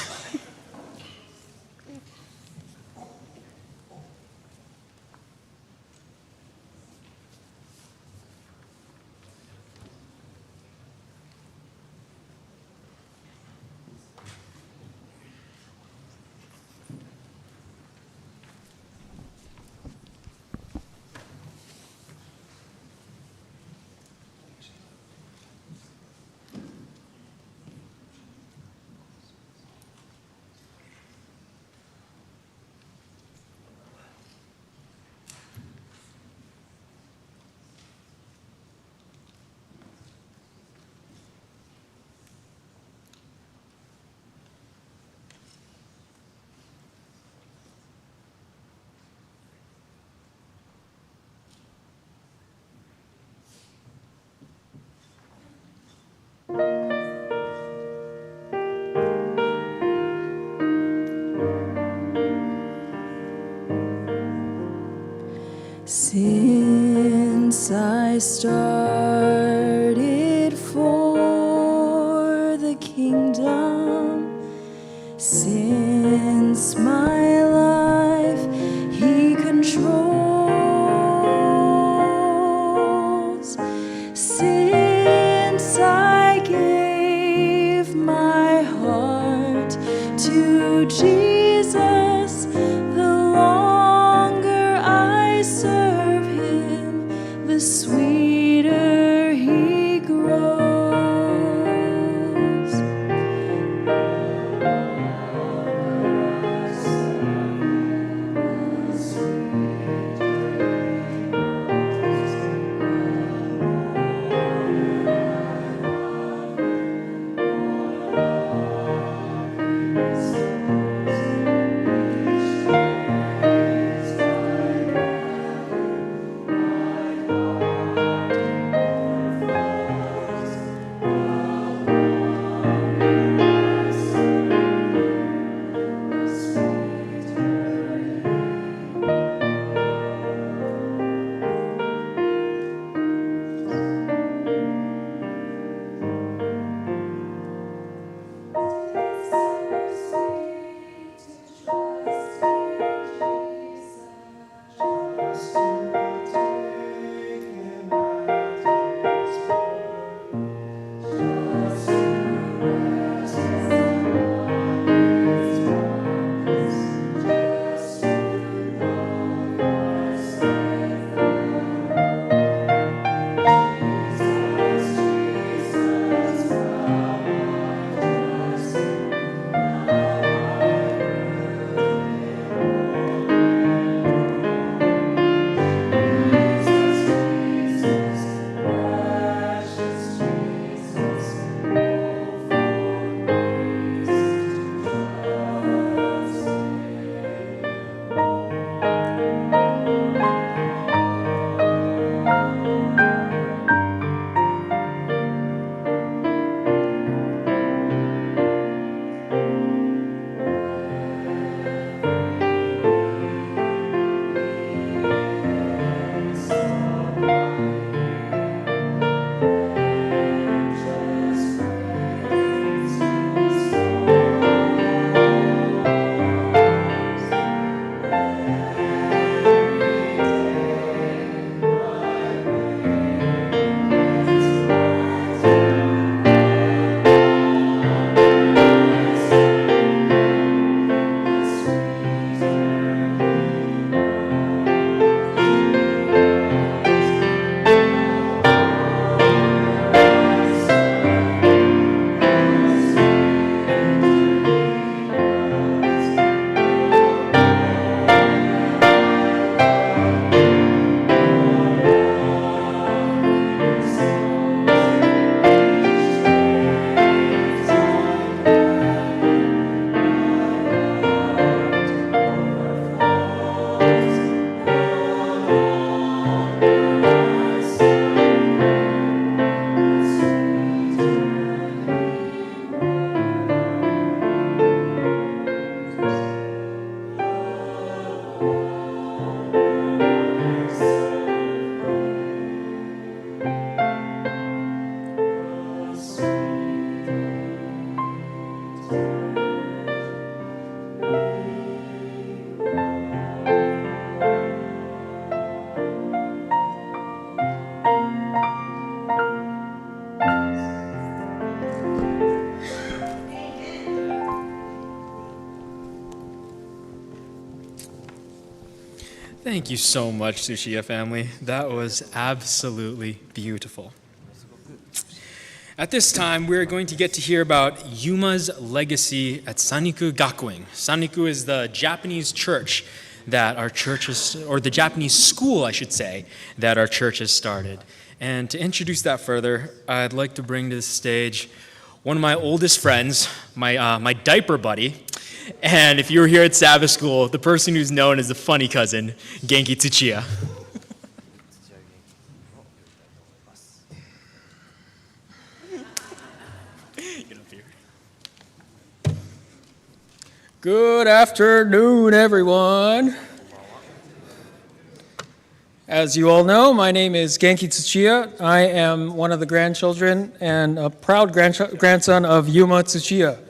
Since I started for the kingdom, since my life He controls, since I gave my heart to Jesus, the longer I serve Him, the sweeter He grows. Thank you so much, Sushiya family. That was absolutely beautiful. At this time, we're going to get to hear about Yuma's legacy at Saniku Gakuin. Saniku is the Japanese church that our church is, or the Japanese school, I should say, that our church has started. And to introduce that further, I'd like to bring to the stage one of my oldest friends, my diaper buddy. And if you were here at Sabbath school, the person who's known as the funny cousin, Genki Tsuchiya. Good afternoon, everyone. As you all know, my name is Genki Tsuchiya. I am one of the grandchildren and a proud grandson of Yuma Tsuchiya.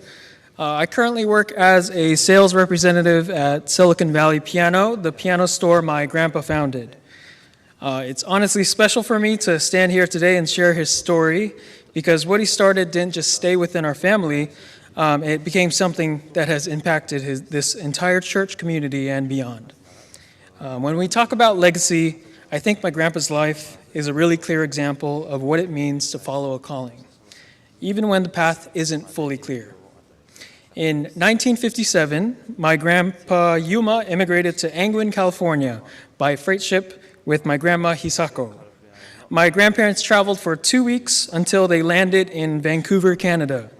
I currently work as a sales representative at Silicon Valley Piano, the piano store my grandpa founded. It's honestly special for me to stand here today and share his story because what he started didn't just stay within our family. It became something that has impacted this entire church community and beyond. When we talk about legacy, I think my grandpa's life is a really clear example of what it means to follow a calling, even when the path isn't fully clear. In 1957, my grandpa Yuma immigrated to Angwin, California by freight ship with my grandma Hisako. My grandparents traveled for 2 weeks until they landed in Vancouver, Canada.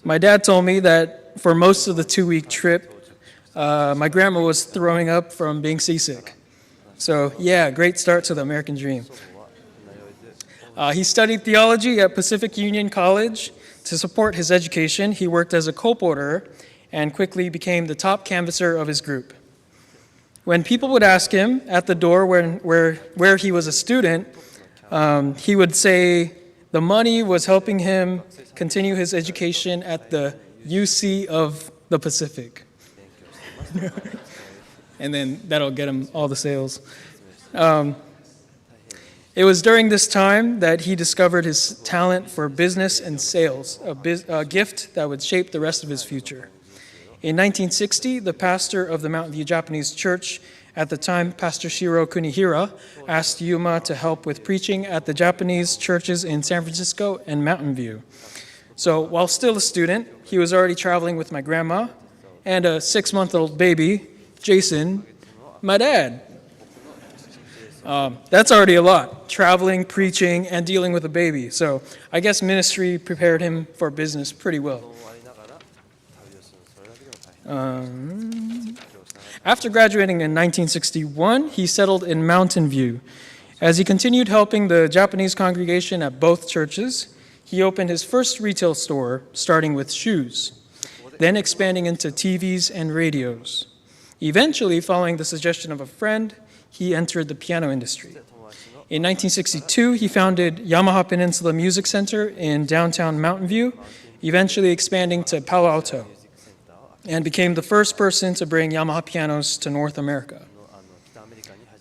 My dad told me that for most of the 2-week trip, my grandma was throwing up from being seasick. So yeah, great start to the American dream. He studied theology at Pacific Union College. To support his education, he worked as a co-porter and quickly became the top canvasser of his group. When people would ask him at the door where he was a student, he would say the money was helping him continue his education at the UC of the Pacific. And then that'll get him all the sales. It was during this time that he discovered his talent for business and sales, a gift that would shape the rest of his future. In 1960, the pastor of the Mountain View Japanese Church, at the time Pastor Shiro Kunihira, asked Yuma to help with preaching at the Japanese churches in San Francisco and Mountain View. So while still a student, he was already traveling with my grandma and a 6-month-old baby, Jason, my dad. That's already a lot, traveling, preaching, and dealing with a baby. So I guess ministry prepared him for business pretty well. After graduating in 1961, he settled in Mountain View. As he continued helping the Japanese congregation at both churches, he opened his first retail store, starting with shoes, then expanding into TVs and radios. Eventually, following the suggestion of a friend, he entered the piano industry. In 1962, he founded Yamaha Peninsula Music Center in downtown Mountain View, eventually expanding to Palo Alto, and became the first person to bring Yamaha pianos to North America.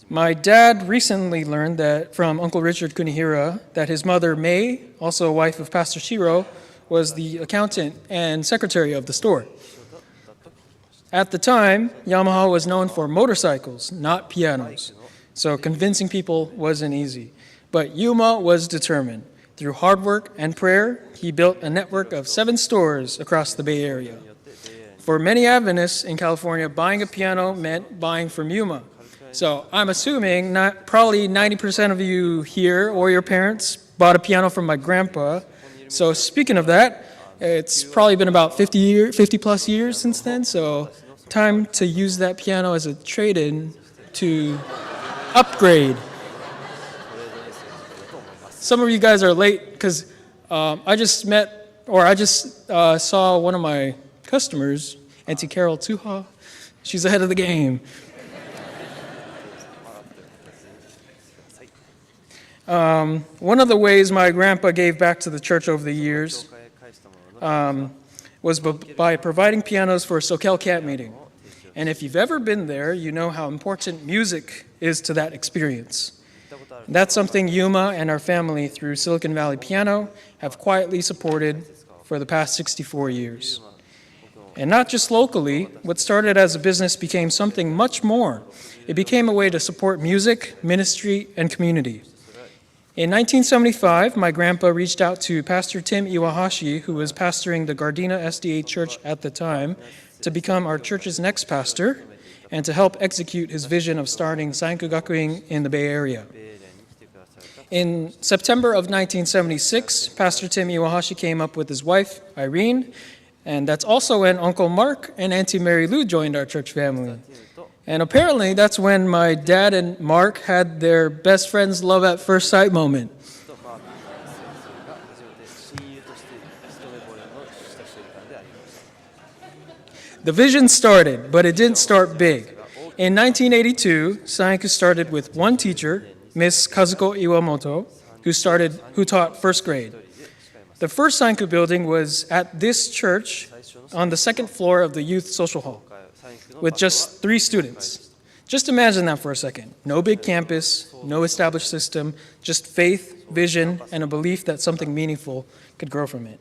My dad recently learned that from Uncle Richard Kunihira that his mother, May, also a wife of Pastor Shiro, was the accountant and secretary of the store. At the time, Yamaha was known for motorcycles, not pianos, so convincing people wasn't easy. But Yuma was determined. Through hard work and prayer, he built a network of 7 stores across the Bay Area. For many Adventists in California, buying a piano meant buying from Yuma. So I'm assuming probably 90% of you here or your parents bought a piano from my grandpa. So speaking of that, it's probably been about 50 plus years since then. So time to use that piano as a trade-in to upgrade. Some of you guys are late because I just saw one of my customers, Auntie Carol Tuha. She's ahead of the game. One of the ways my grandpa gave back to the church over the years was by providing pianos for a Soquel camp meeting. And if you've ever been there, you know how important music is to that experience. That's something Yuma and our family through Silicon Valley Piano have quietly supported for the past 64 years. And not just locally, what started as a business became something much more. It became a way to support music, ministry, and community. In 1975, my grandpa reached out to Pastor Tim Iwahashi, who was pastoring the Gardena SDA church at the time, to become our church's next pastor and to help execute his vision of starting Sanku Gakuin in the Bay Area. In September of 1976, Pastor Tim Iwahashi came up with his wife, Irene, and that's also when Uncle Mark and Auntie Mary Lou joined our church family. And apparently that's when my dad and Mark had their best friend's love at first sight moment. The vision started, but it didn't start big. In 1982, Sanku started with one teacher, Miss Kazuko Iwamoto, who taught first grade. The first Sanku building was at this church on the second floor of the youth social hall with just 3 students. Just imagine that for a second. No big campus, no established system, just faith, vision, and a belief that something meaningful could grow from it.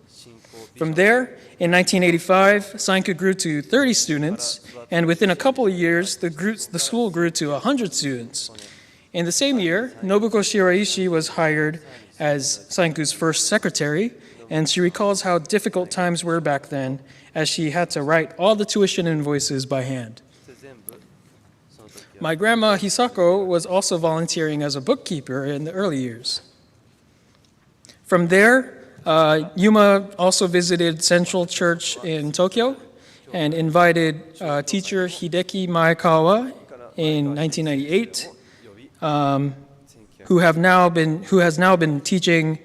From there, in 1985, Sanku grew to 30 students, and within a couple of years, the school grew to 100 students. In the same year, Nobuko Shiraishi was hired as Sanku's first secretary, and she recalls how difficult times were back then, as she had to write all the tuition invoices by hand. My grandma Hisako was also volunteering as a bookkeeper in the early years. From there, Yuma also visited Central Church in Tokyo and invited teacher Hideki Maekawa in 1998, who has now been teaching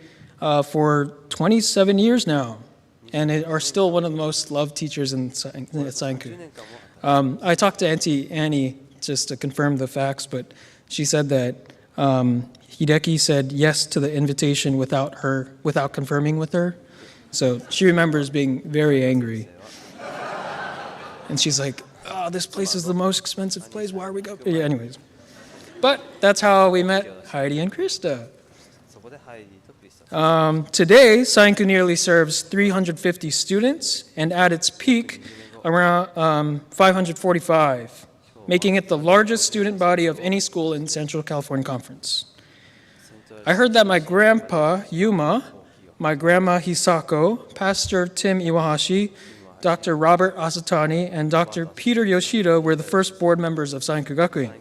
for 27 years now, and are still one of the most loved teachers in Sanku. I talked to Auntie Annie just to confirm the facts, but she said that Hideki said yes to the invitation without confirming with her. So she remembers being very angry. And she's like, oh, this place is the most expensive place. Why are we going? Yeah, anyways. But that's how we met Heidi and Krista. Today, Sanku nearly serves 350 students, and at its peak, around 545, making it the largest student body of any school in Central California Conference. I heard that my grandpa, Yuma, my grandma, Hisako, Pastor Tim Iwahashi, Dr. Robert Asatani, and Dr. Peter Yoshida were the first board members of Sanku Gakuin.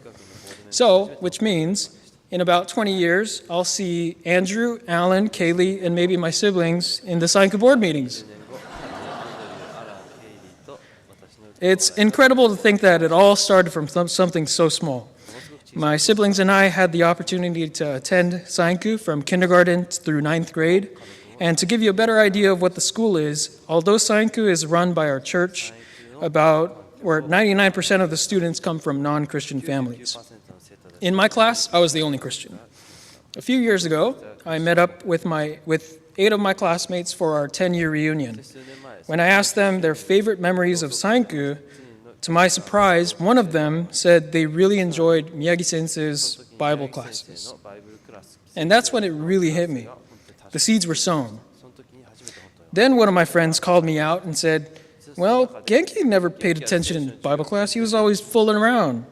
So, which means, in about 20 years, I'll see Andrew, Alan, Kaylee, and maybe my siblings in the Sanku board meetings. It's incredible to think that it all started from something so small. My siblings and I had the opportunity to attend Sanku from kindergarten through 9th grade. And to give you a better idea of what the school is, although Sanku is run by our church, where 99% of the students come from non-Christian families. In my class, I was the only Christian. A few years ago, I met up with 8 of my classmates for our 10-year reunion. When I asked them their favorite memories of Sanku, to my surprise, one of them said they really enjoyed Miyagi-sensei's Bible classes. And that's when it really hit me. The seeds were sown. Then one of my friends called me out and said, well, Genki never paid attention in Bible class. He was always fooling around.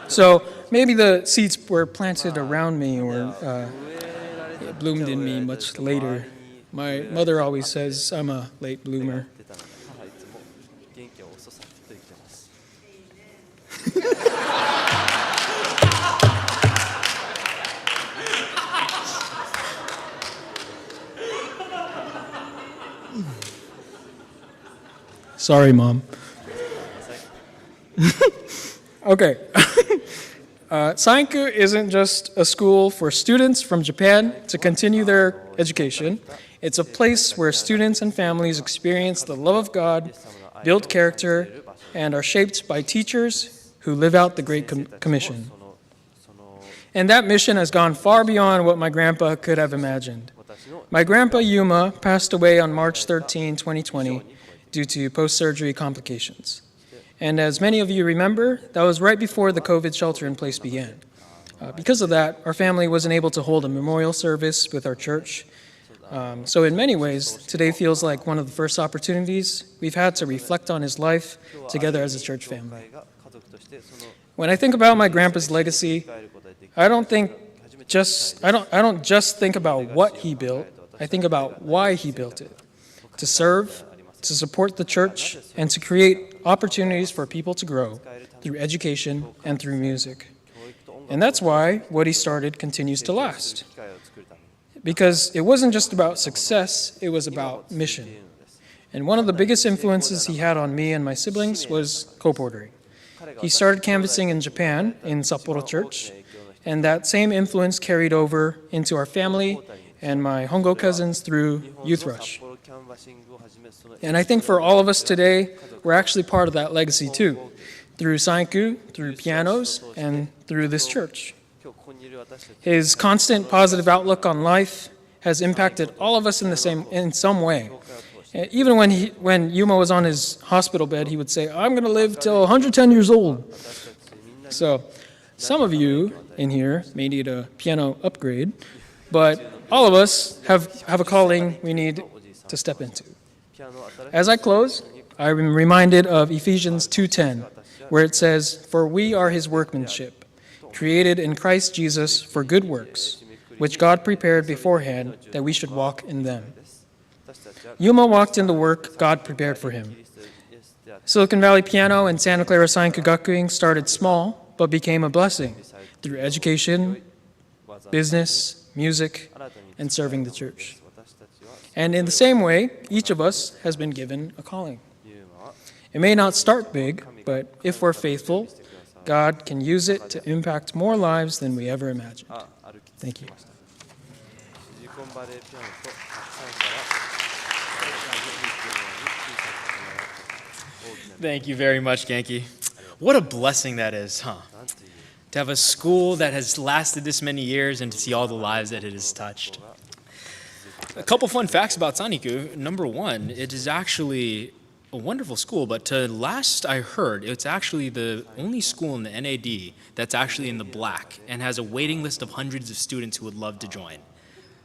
So maybe the seeds were planted around me or bloomed in me much later. My mother always says I'm a late bloomer. Sorry, Mom. Okay. Sanku isn't just a school for students from Japan to continue their education. It's a place where students and families experience the love of God, build character, and are shaped by teachers who live out the Great Commission. And that mission has gone far beyond what my grandpa could have imagined. My grandpa Yuma passed away on March 13, 2020, due to post-surgery complications. And as many of you remember, that was right before the COVID shelter-in-place began. Because of that, our family wasn't able to hold a memorial service with our church. So in many ways, today feels like one of the first opportunities we've had to reflect on his life together as a church family. When I think about my grandpa's legacy, I don't just think about what he built, I think about why he built it. To serve, to support the church, and to create opportunities for people to grow through education and through music. And that's why what he started continues to last. Because it wasn't just about success, it was about mission. And one of the biggest influences he had on me and my siblings was co-portering. He started canvassing in Japan, in Sapporo Church, and that same influence carried over into our family and my Hongo cousins through Youth Rush. And I think for all of us today, we're actually part of that legacy too, through Sanku, through pianos, and through this church. His constant positive outlook on life has impacted all of us in some way. Even when Yuma was on his hospital bed, he would say, "I'm going to live till 110 years old." So some of you in here may need a piano upgrade, but all of us have a calling we need to step into. As I close, I'm reminded of Ephesians 2:10, where it says, "For we are his workmanship, created in Christ Jesus for good works, which God prepared beforehand that we should walk in them." Yuma walked in the work God prepared for him. Silicon Valley Piano and Santa Clara Sanku Gakuin started small, but became a blessing through education, business, music, and serving the church. And in the same way, each of us has been given a calling. It may not start big, but if we're faithful, God can use it to impact more lives than we ever imagined. Thank you. Thank you very much, Genki. What a blessing that is, huh? To have a school that has lasted this many years and to see all the lives that it has touched. A couple fun facts about Saniku. Number one, it is actually a wonderful school, but to last I heard, it's actually the only school in the NAD that's actually in the black and has a waiting list of hundreds of students who would love to join.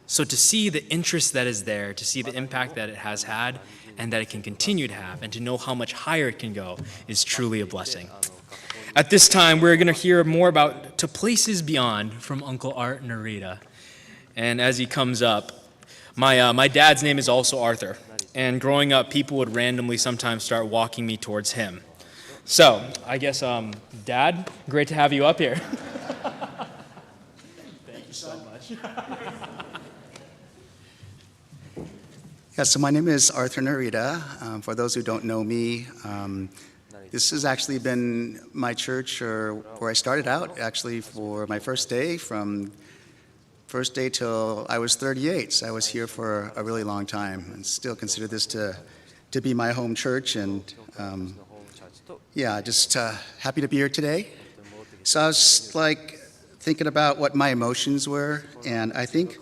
So to see the interest that is there, to see the impact that it has had, and that it can continue to have, and to know how much higher it can go is truly a blessing. At this time, we're going to hear more about To Places Beyond from Uncle Art Narita. And as he comes up, my dad's name is also Arthur. And growing up, people would randomly sometimes start walking me towards him. So, I guess, Dad, great to have you up here. Thank you so much. Yeah, so my name is Arthur Narita. For those who don't know me, this has actually been my church, or where I started out, actually, for my first day, from first day till I was 38. So I was here for a really long time, and still consider this to be my home church. And yeah, just happy to be here today. So I was like thinking about what my emotions were, and I think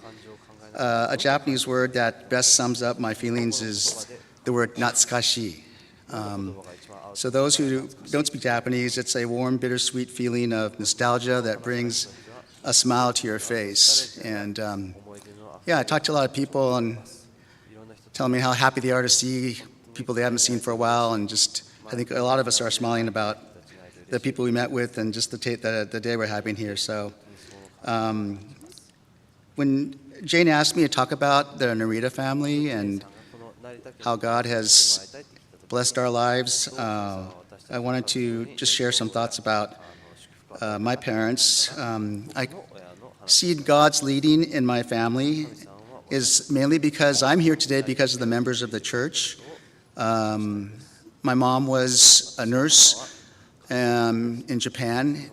a Japanese word that best sums up my feelings is the word natsukashi. So those who don't speak Japanese, it's a warm, bittersweet feeling of nostalgia that brings a smile to your face. And yeah, I talked to a lot of people and tell me how happy they are to see people they haven't seen for a while, and just I think a lot of us are smiling about the people we met with and just the day we're having here. So when Jane asked me to talk about the Narita family and how God has blessed our lives, I wanted to just share some thoughts about my parents. I see God's leading in my family is mainly because I'm here today because of the members of the church. My mom was a nurse in Japan,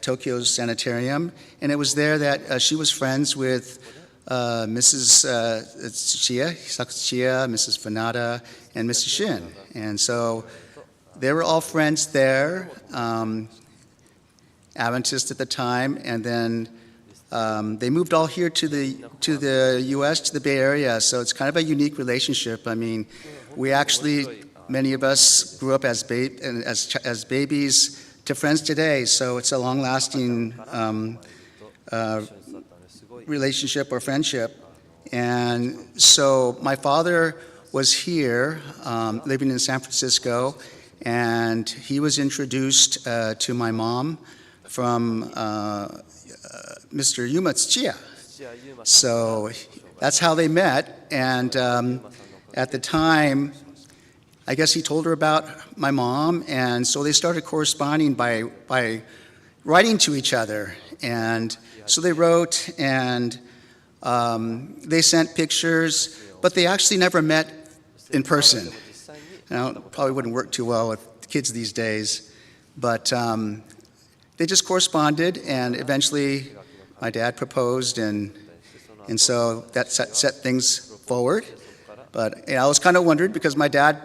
Tokyo's sanitarium, and it was there that she was friends with Mrs. Chia, Mrs. Funada, and Mrs. Shin. And so they were all friends there, Adventist at the time, and then they moved all here to the U.S., to the Bay Area. So it's kind of a unique relationship. I mean, we actually, many of us grew up as babies to friends today. So it's a long-lasting relationship or friendship. And so my father was here, living in San Francisco, and he was introduced to my mom from Mr. Yuma Tsuchiya. So that's how they met, and at the time, I guess he told her about my mom, and so they started corresponding by writing to each other. And so they wrote, and they sent pictures, but they actually never met in person. Now, it probably wouldn't work too well with kids these days, but they just corresponded, and eventually my dad proposed, and so that set things forward. But I was kind of wondered because my dad,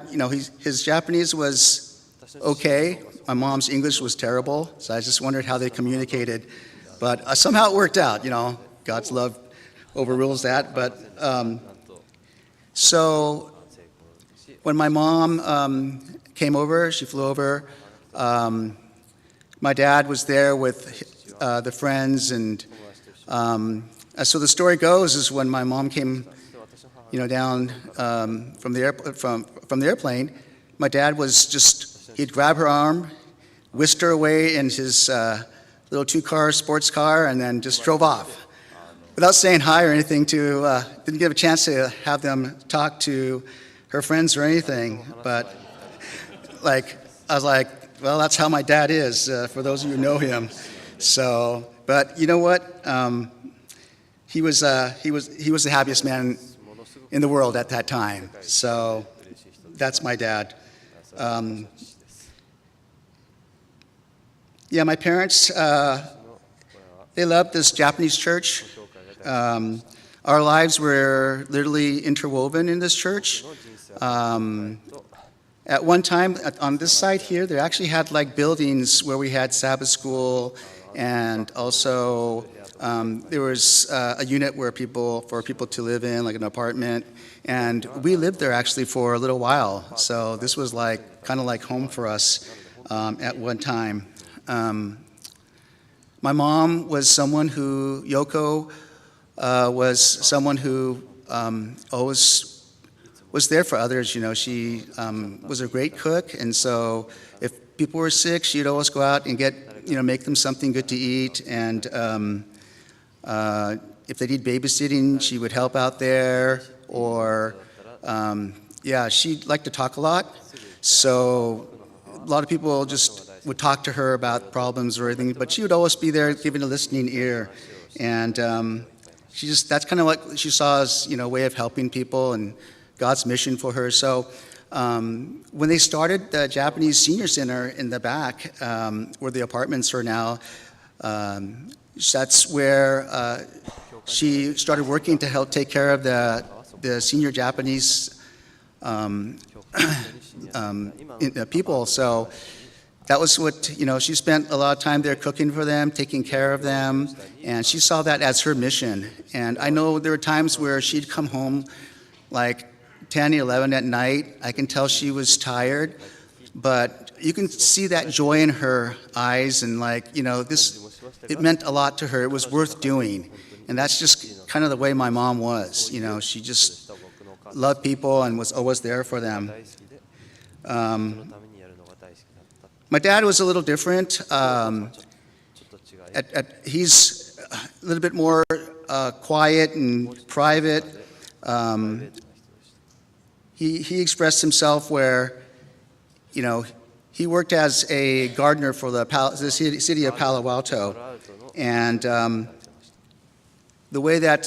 his Japanese was okay. My mom's English was terrible, so I just wondered how they communicated. But somehow it worked out, God's love overrules that. But so when my mom came over, she flew over, my dad was there with the friends, and so the story goes is when my mom came down from the airplane, my dad was he'd grab her arm, whisked her away in his little two-car sports car, and then just drove off without saying hi or anything didn't give a chance to have them talk to her friends or anything. But I was like, well, that's how my dad is, for those of you who know him. So, but you know what? He was the happiest man in the world at that time. So that's my dad. My parents, they loved this Japanese church. Our lives were literally interwoven in this church. At one time, on this side here, they actually had buildings where we had Sabbath school, and also there was a unit for people to live in, like an apartment, and we lived there actually for a little while. So this was kind of like home for us at one time. My mom was someone who, Yoko, was someone who always was there for others. She was a great cook, and so if people were sick, she'd always go out and make them something good to eat. And if they need babysitting, she would help out there. Or she liked to talk a lot, so a lot of people just would talk to her about problems or anything, but she would always be there giving a listening ear. And that's kind of what she saw as a way of helping people and God's mission for her. So when they started the Japanese Senior Center in the back, where the apartments are now, that's where she started working to help take care of the senior Japanese people. So that was what, she spent a lot of time there cooking for them, taking care of them, and she saw that as her mission. And I know there were times where she'd come home 10, 11 at night. I can tell she was tired, but you can see that joy in her eyes, and it meant a lot to her. It was worth doing. And that's just kind of the way my mom was. She just loved people and was always there for them. My dad was a little different. He's a little bit more quiet and private. He expressed himself where, he worked as a gardener for the city of Palo Alto. And the way that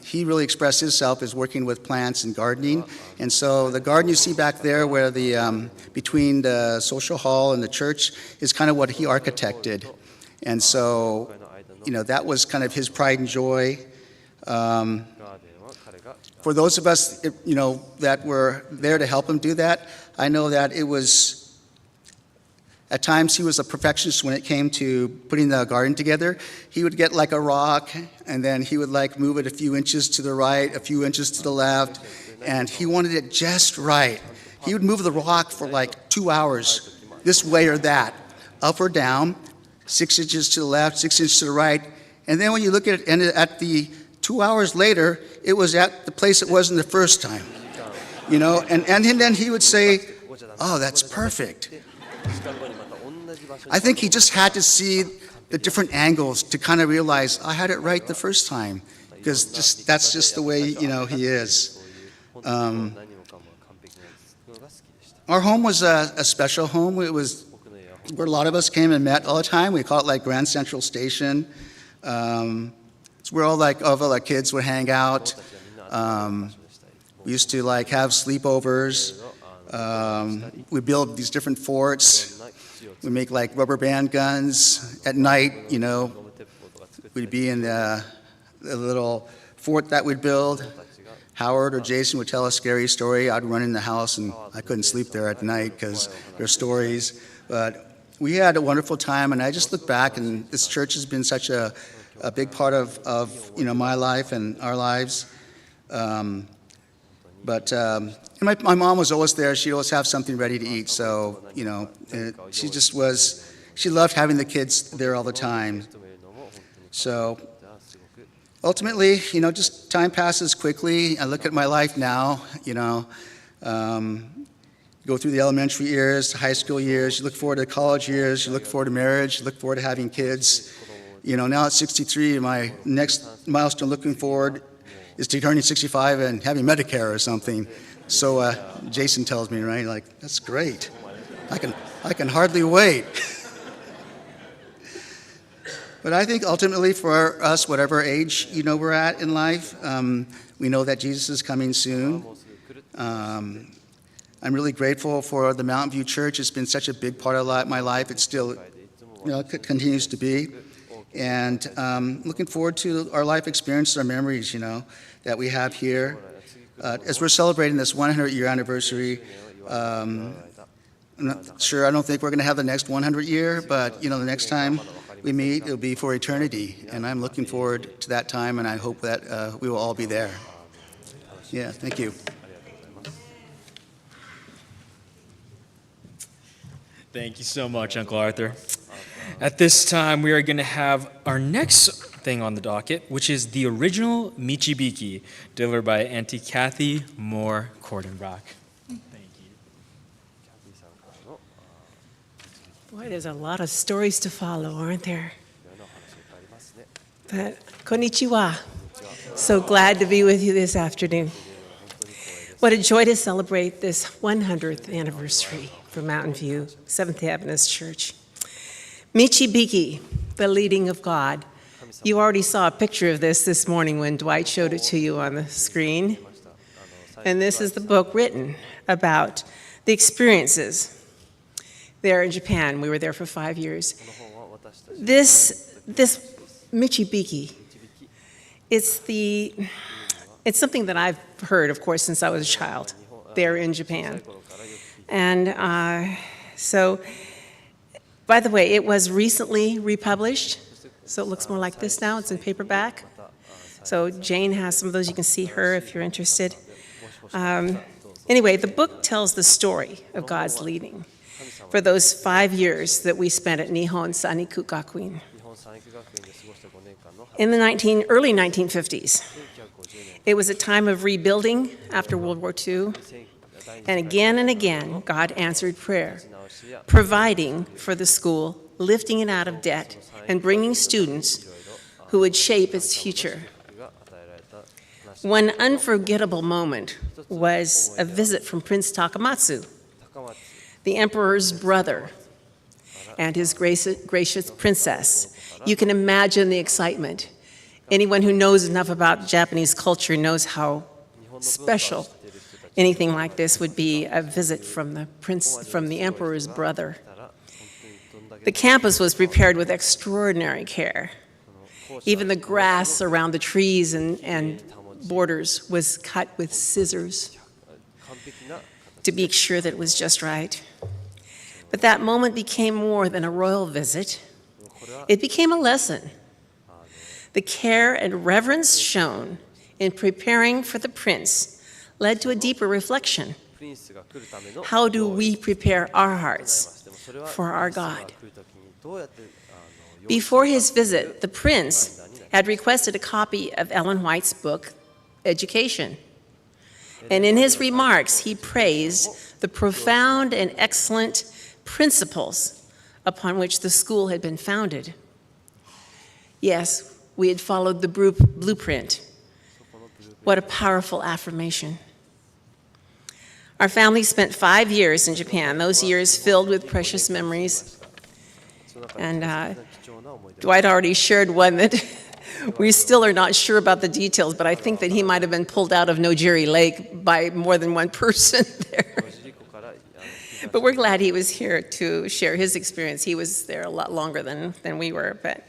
he really expressed himself is working with plants and gardening. And so the garden you see back there where between the social hall and the church is kind of what he architected. And so, that was kind of his pride and joy. For those of us, that were there to help him do that, I know that it was, at times he was a perfectionist when it came to putting the garden together. He would get a rock, and then he would move it a few inches to the right, a few inches to the left, and he wanted it just right. He would move the rock for 2 hours, this way or that, up or down, 6 inches to the left, 6 inches to the right. And then when you look at it, and at the 2 hours later, it was at the place it wasn't the first time. You know, and then he would say, oh, that's perfect. I think he just had to see the different angles to kind of realize I had it right the first time, because that's just the way, you know, he is. Our home was a special home. It was where a lot of us came and met all the time. We call it like Grand Central Station. It's where all the kids would hang out. We used to like have sleepovers. We build these different forts. We make like rubber band guns at night. You know, we'd be in the little fort that we'd build. Howard or Jason would tell a scary story. I'd run in the house and I couldn't sleep there at night because their stories. But we had a wonderful time, and I just look back, and this church has been such a big part of you know, my life and our lives. But my mom was always there. She'd always have something ready to eat. So, you know, she loved having the kids there all the time. So ultimately, you know, just time passes quickly. I look at my life now, you know, go through the elementary years, high school years, you look forward to college years, you look forward to marriage, you look forward to having kids. You know, now at 63, my next milestone looking forward is to turning 65 and having Medicare or something. So Jason tells me, right, like, that's great. I can hardly wait. But I think ultimately for us, whatever age, you know, we're at in life, we know that Jesus is coming soon. I'm really grateful for the Mountain View Church. It's been such a big part of my life. It still, you know, continues to be. And looking forward to our life experiences, our memories, you know, that we have here. As we're celebrating this 100-year anniversary, I'm not sure, I don't think we're going to have the next 100 year, but, you know, the next time we meet, it'll be for eternity. And I'm looking forward to that time, and I hope that we will all be there. Yeah, thank you. Thank you so much, Uncle Arthur. At this time, we are going to have our next thing on the docket, which is the original Michibiki, delivered by Auntie Kathy Moore Cordenbrock. Thank you. Boy, there's a lot of stories to follow, aren't there? But konnichiwa. So glad to be with you this afternoon. What a joy to celebrate this 100th anniversary for Mountain View Seventh-day Adventist Church. Michibiki, the leading of God. You already saw a picture of this morning when Dwight showed it to you on the screen. And this is the book written about the experiences there in Japan. We were there for 5 years. This Michibiki, it's something that I've heard, of course, since I was a child there in Japan. And so, by the way, it was recently republished, so it looks more like this now. It's in paperback. So Jane has some of those. You can see her if you're interested. Anyway, the book tells the story of God's leading for those 5 years that we spent at Nihon Saniku Gakuin. In the early 1950s, it was a time of rebuilding after World War II. And again, God answered prayer, providing for the school, lifting it out of debt, and bringing students who would shape its future. One unforgettable moment was a visit from Prince Takamatsu, the emperor's brother, and his gracious princess. You can imagine the excitement. Anyone who knows enough about Japanese culture knows how special anything like this would be, a visit from the emperor's brother. The campus was prepared with extraordinary care. Even the grass around the trees and borders was cut with scissors to make sure that it was just right. But that moment became more than a royal visit. It became a lesson. The care and reverence shown in preparing for the prince led to a deeper reflection. How do we prepare our hearts for our God? Before his visit, the prince had requested a copy of Ellen White's book, education. And in his remarks, he praised the profound and excellent principles upon which the school had been founded. Yes, we had followed the blueprint. What a powerful affirmation. Our family spent 5 years in Japan, those years filled with precious memories. And Dwight already shared one that we still are not sure about the details, but I think that he might have been pulled out of Nojiri Lake by more than one person there. But we're glad he was here to share his experience. He was there a lot longer than we were, but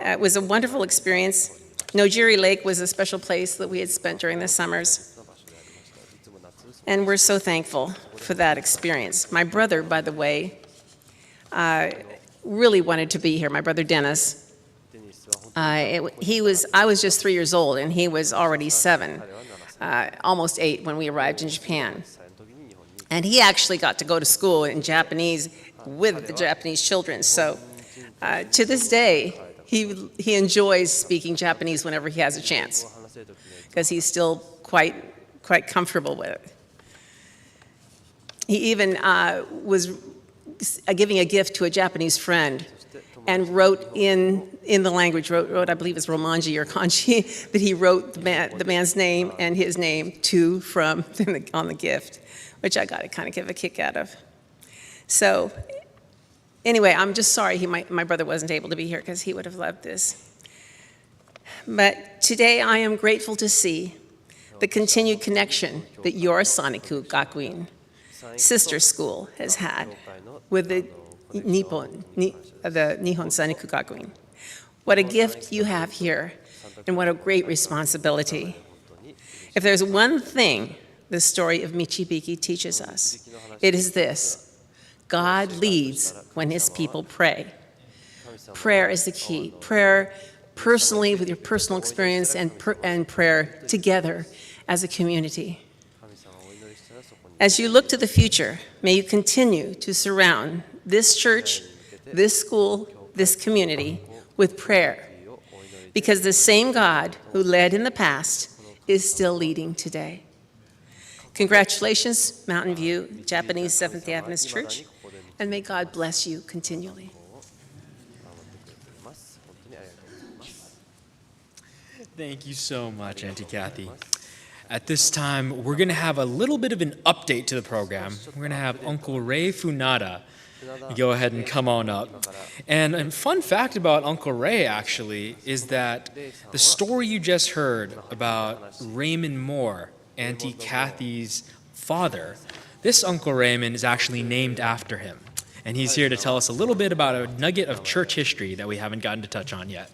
it was a wonderful experience. Nojiri Lake was a special place that we had spent during the summers. And we're so thankful for that experience. My brother, by the way, really wanted to be here, my brother Dennis. I was just 3 years old, and he was already 7, almost 8 when we arrived in Japan. And he actually got to go to school in Japanese with the Japanese children. So to this day, he enjoys speaking Japanese whenever he has a chance, because he's still quite comfortable with it. He even was giving a gift to a Japanese friend and wrote in the language, wrote I believe it's Romanji or Kanji, that he wrote the man's name and his name to, from on the gift, which I got to kind of give a kick out of. So anyway, I'm just sorry my brother wasn't able to be here, because he would have loved this. But today I am grateful to see the continued connection that your Saniku Gakuin sister school has had with the Nihon Saniku Gakuin. What a gift you have here, and what a great responsibility. If there's one thing the story of Michibiki teaches us, it is this: God leads when his people pray. Prayer is the key. Prayer personally, with your personal experience, and prayer together as a community. As you look to the future, may you continue to surround this church, this school, this community with prayer, because the same God who led in the past is still leading today. Congratulations, Mountain View Japanese Seventh-day Adventist Church, and may God bless you continually. Thank you so much, Auntie Kathy. At this time, we're going to have a little bit of an update to the program. We're going to have Uncle Ray Funada go ahead and come on up. And a fun fact about Uncle Ray, actually, is that the story you just heard about Raymond Moore, Auntie Kathy's father, this Uncle Raymond is actually named after him. And he's here to tell us a little bit about a nugget of church history that we haven't gotten to touch on yet.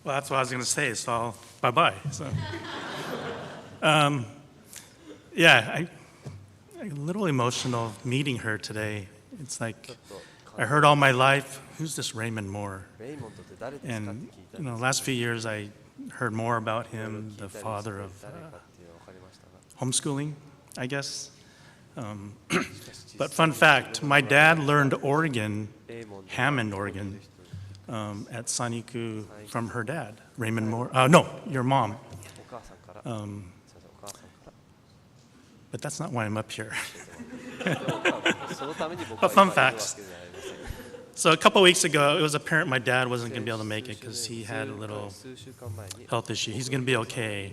Well, that's what I was going to say, so bye-bye. So. I'm a little emotional meeting her today. It's like I heard all my life, who's this Raymond Moore? And last few years I heard more about him, the father of homeschooling, I guess. But fun fact, my dad learned Oregon, Hammond, Oregon, at Saniku from her dad, Raymond Moore. No, your mom. But that's not why I'm up here. But fun facts. So a couple weeks ago, it was apparent my dad wasn't going to be able to make it because he had a little health issue. He's going to be okay.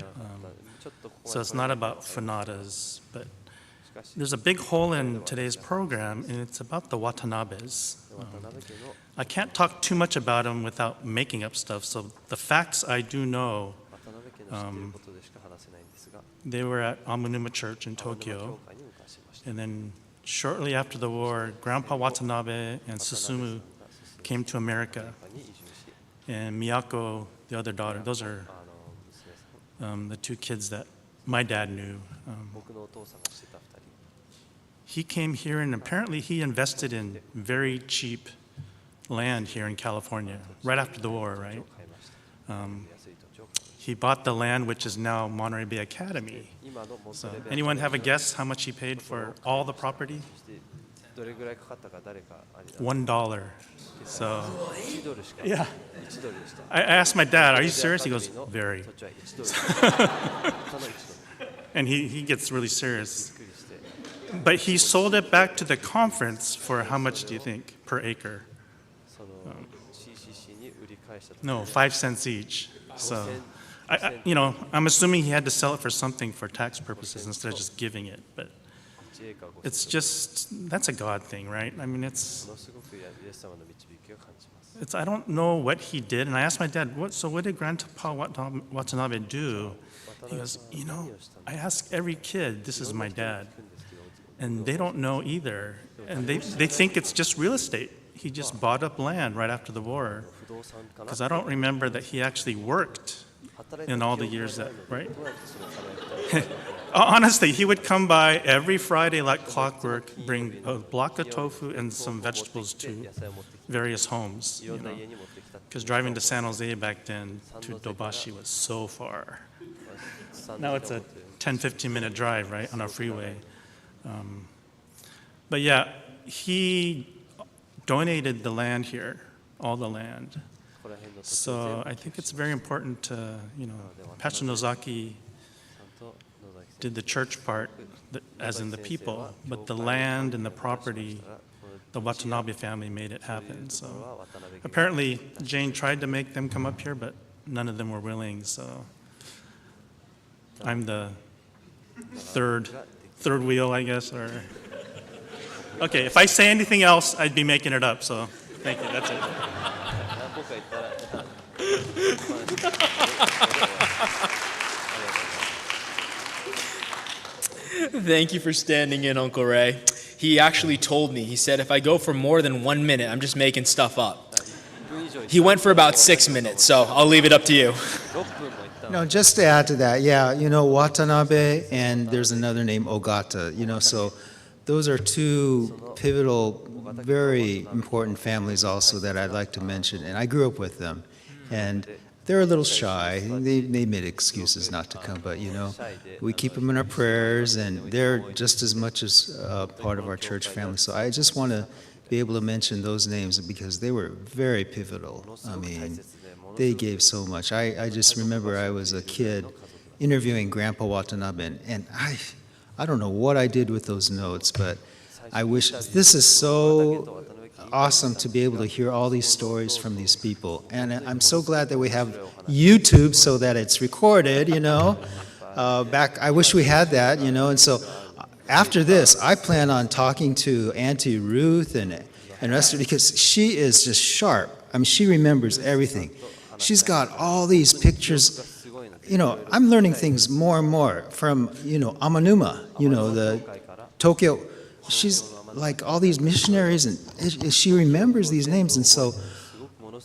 So it's not about Funadas, but there's a big hole in today's program, and it's about the Watanabes. I can't talk too much about them without making up stuff, so the facts I do know, they were at Amanuma Church in Tokyo, and then shortly after the war, Grandpa Watanabe and Susumu came to America, and Miyako, the other daughter, those are the two kids that my dad knew. He came here, and apparently he invested in very cheap land here in California, right after the war, right? He bought the land, which is now Monterey Bay Academy. So anyone have a guess how much he paid for all the property? どれぐらいかかったか誰かあり$1. So 1ドルしか yeah, 1ドルでした。 I asked my dad, "Are you serious?" He goes, "Very." そっちは1ドル。他の1ドル。 And he gets really serious. びっくりして。 But he sold it back to the conference for how much do you think per acre? その CCC に売り返したと。 No, 5 cents each. So, I'm assuming he had to sell it for something for tax purposes instead of just giving it. But it's just, that's a God thing, right? I mean, ものすごくイエス様の導きを感じます。 I don't know what he did. And I asked my dad, what did Grandpa Watanabe do? He goes, I ask every kid, this is my dad. And they don't know either. And they think it's just real estate. He just bought up land right after the war. Because I don't remember that he actually worked in all the years that, right? Honestly, he would come by every Friday like clockwork, bring a block of tofu and some vegetables to various homes. Because driving to San Jose back then to Dobashi was so far. Now it's a 10-15 minute drive, right, on our freeway. But yeah, he donated the land here, all the land. So I think it's very important to, Pacha Nozaki did the church part, as in the people, but the land and the property, the Watanabe family made it happen. So apparently Jane tried to make them come up here, but none of them were willing. So I'm the third wheel, I guess, or okay. If I say anything else, I'd be making it up. So thank you. That's it. Thank you for standing in, Uncle Ray. He actually told me, he said, if I go for more than 1 minute, I'm just making stuff up. He went for about 6 minutes, so I'll leave it up to you. No, just to add to that, Watanabe and there's another name, Ogata, so those are two pivotal, very important families also that I'd like to mention, and I grew up with them, and they're a little shy. They made excuses not to come, but we keep them in our prayers, and they're just as much as part of our church family. So I just want to be able to mention those names because they were very pivotal. I mean, they gave so much. I just remember I was a kid interviewing Grandpa Watanabe, and I don't know what I did with those notes, but I wish this is so awesome to be able to hear all these stories from these people. And I'm so glad that we have YouTube so that it's recorded, I wish we had that, and so after this, I plan on talking to Auntie Ruth and Esther because she is just sharp. I mean, she remembers everything. She's got all these pictures. I'm learning things more and more from, Amanuma, the Tokyo. She's like all these missionaries, and she remembers these names, and so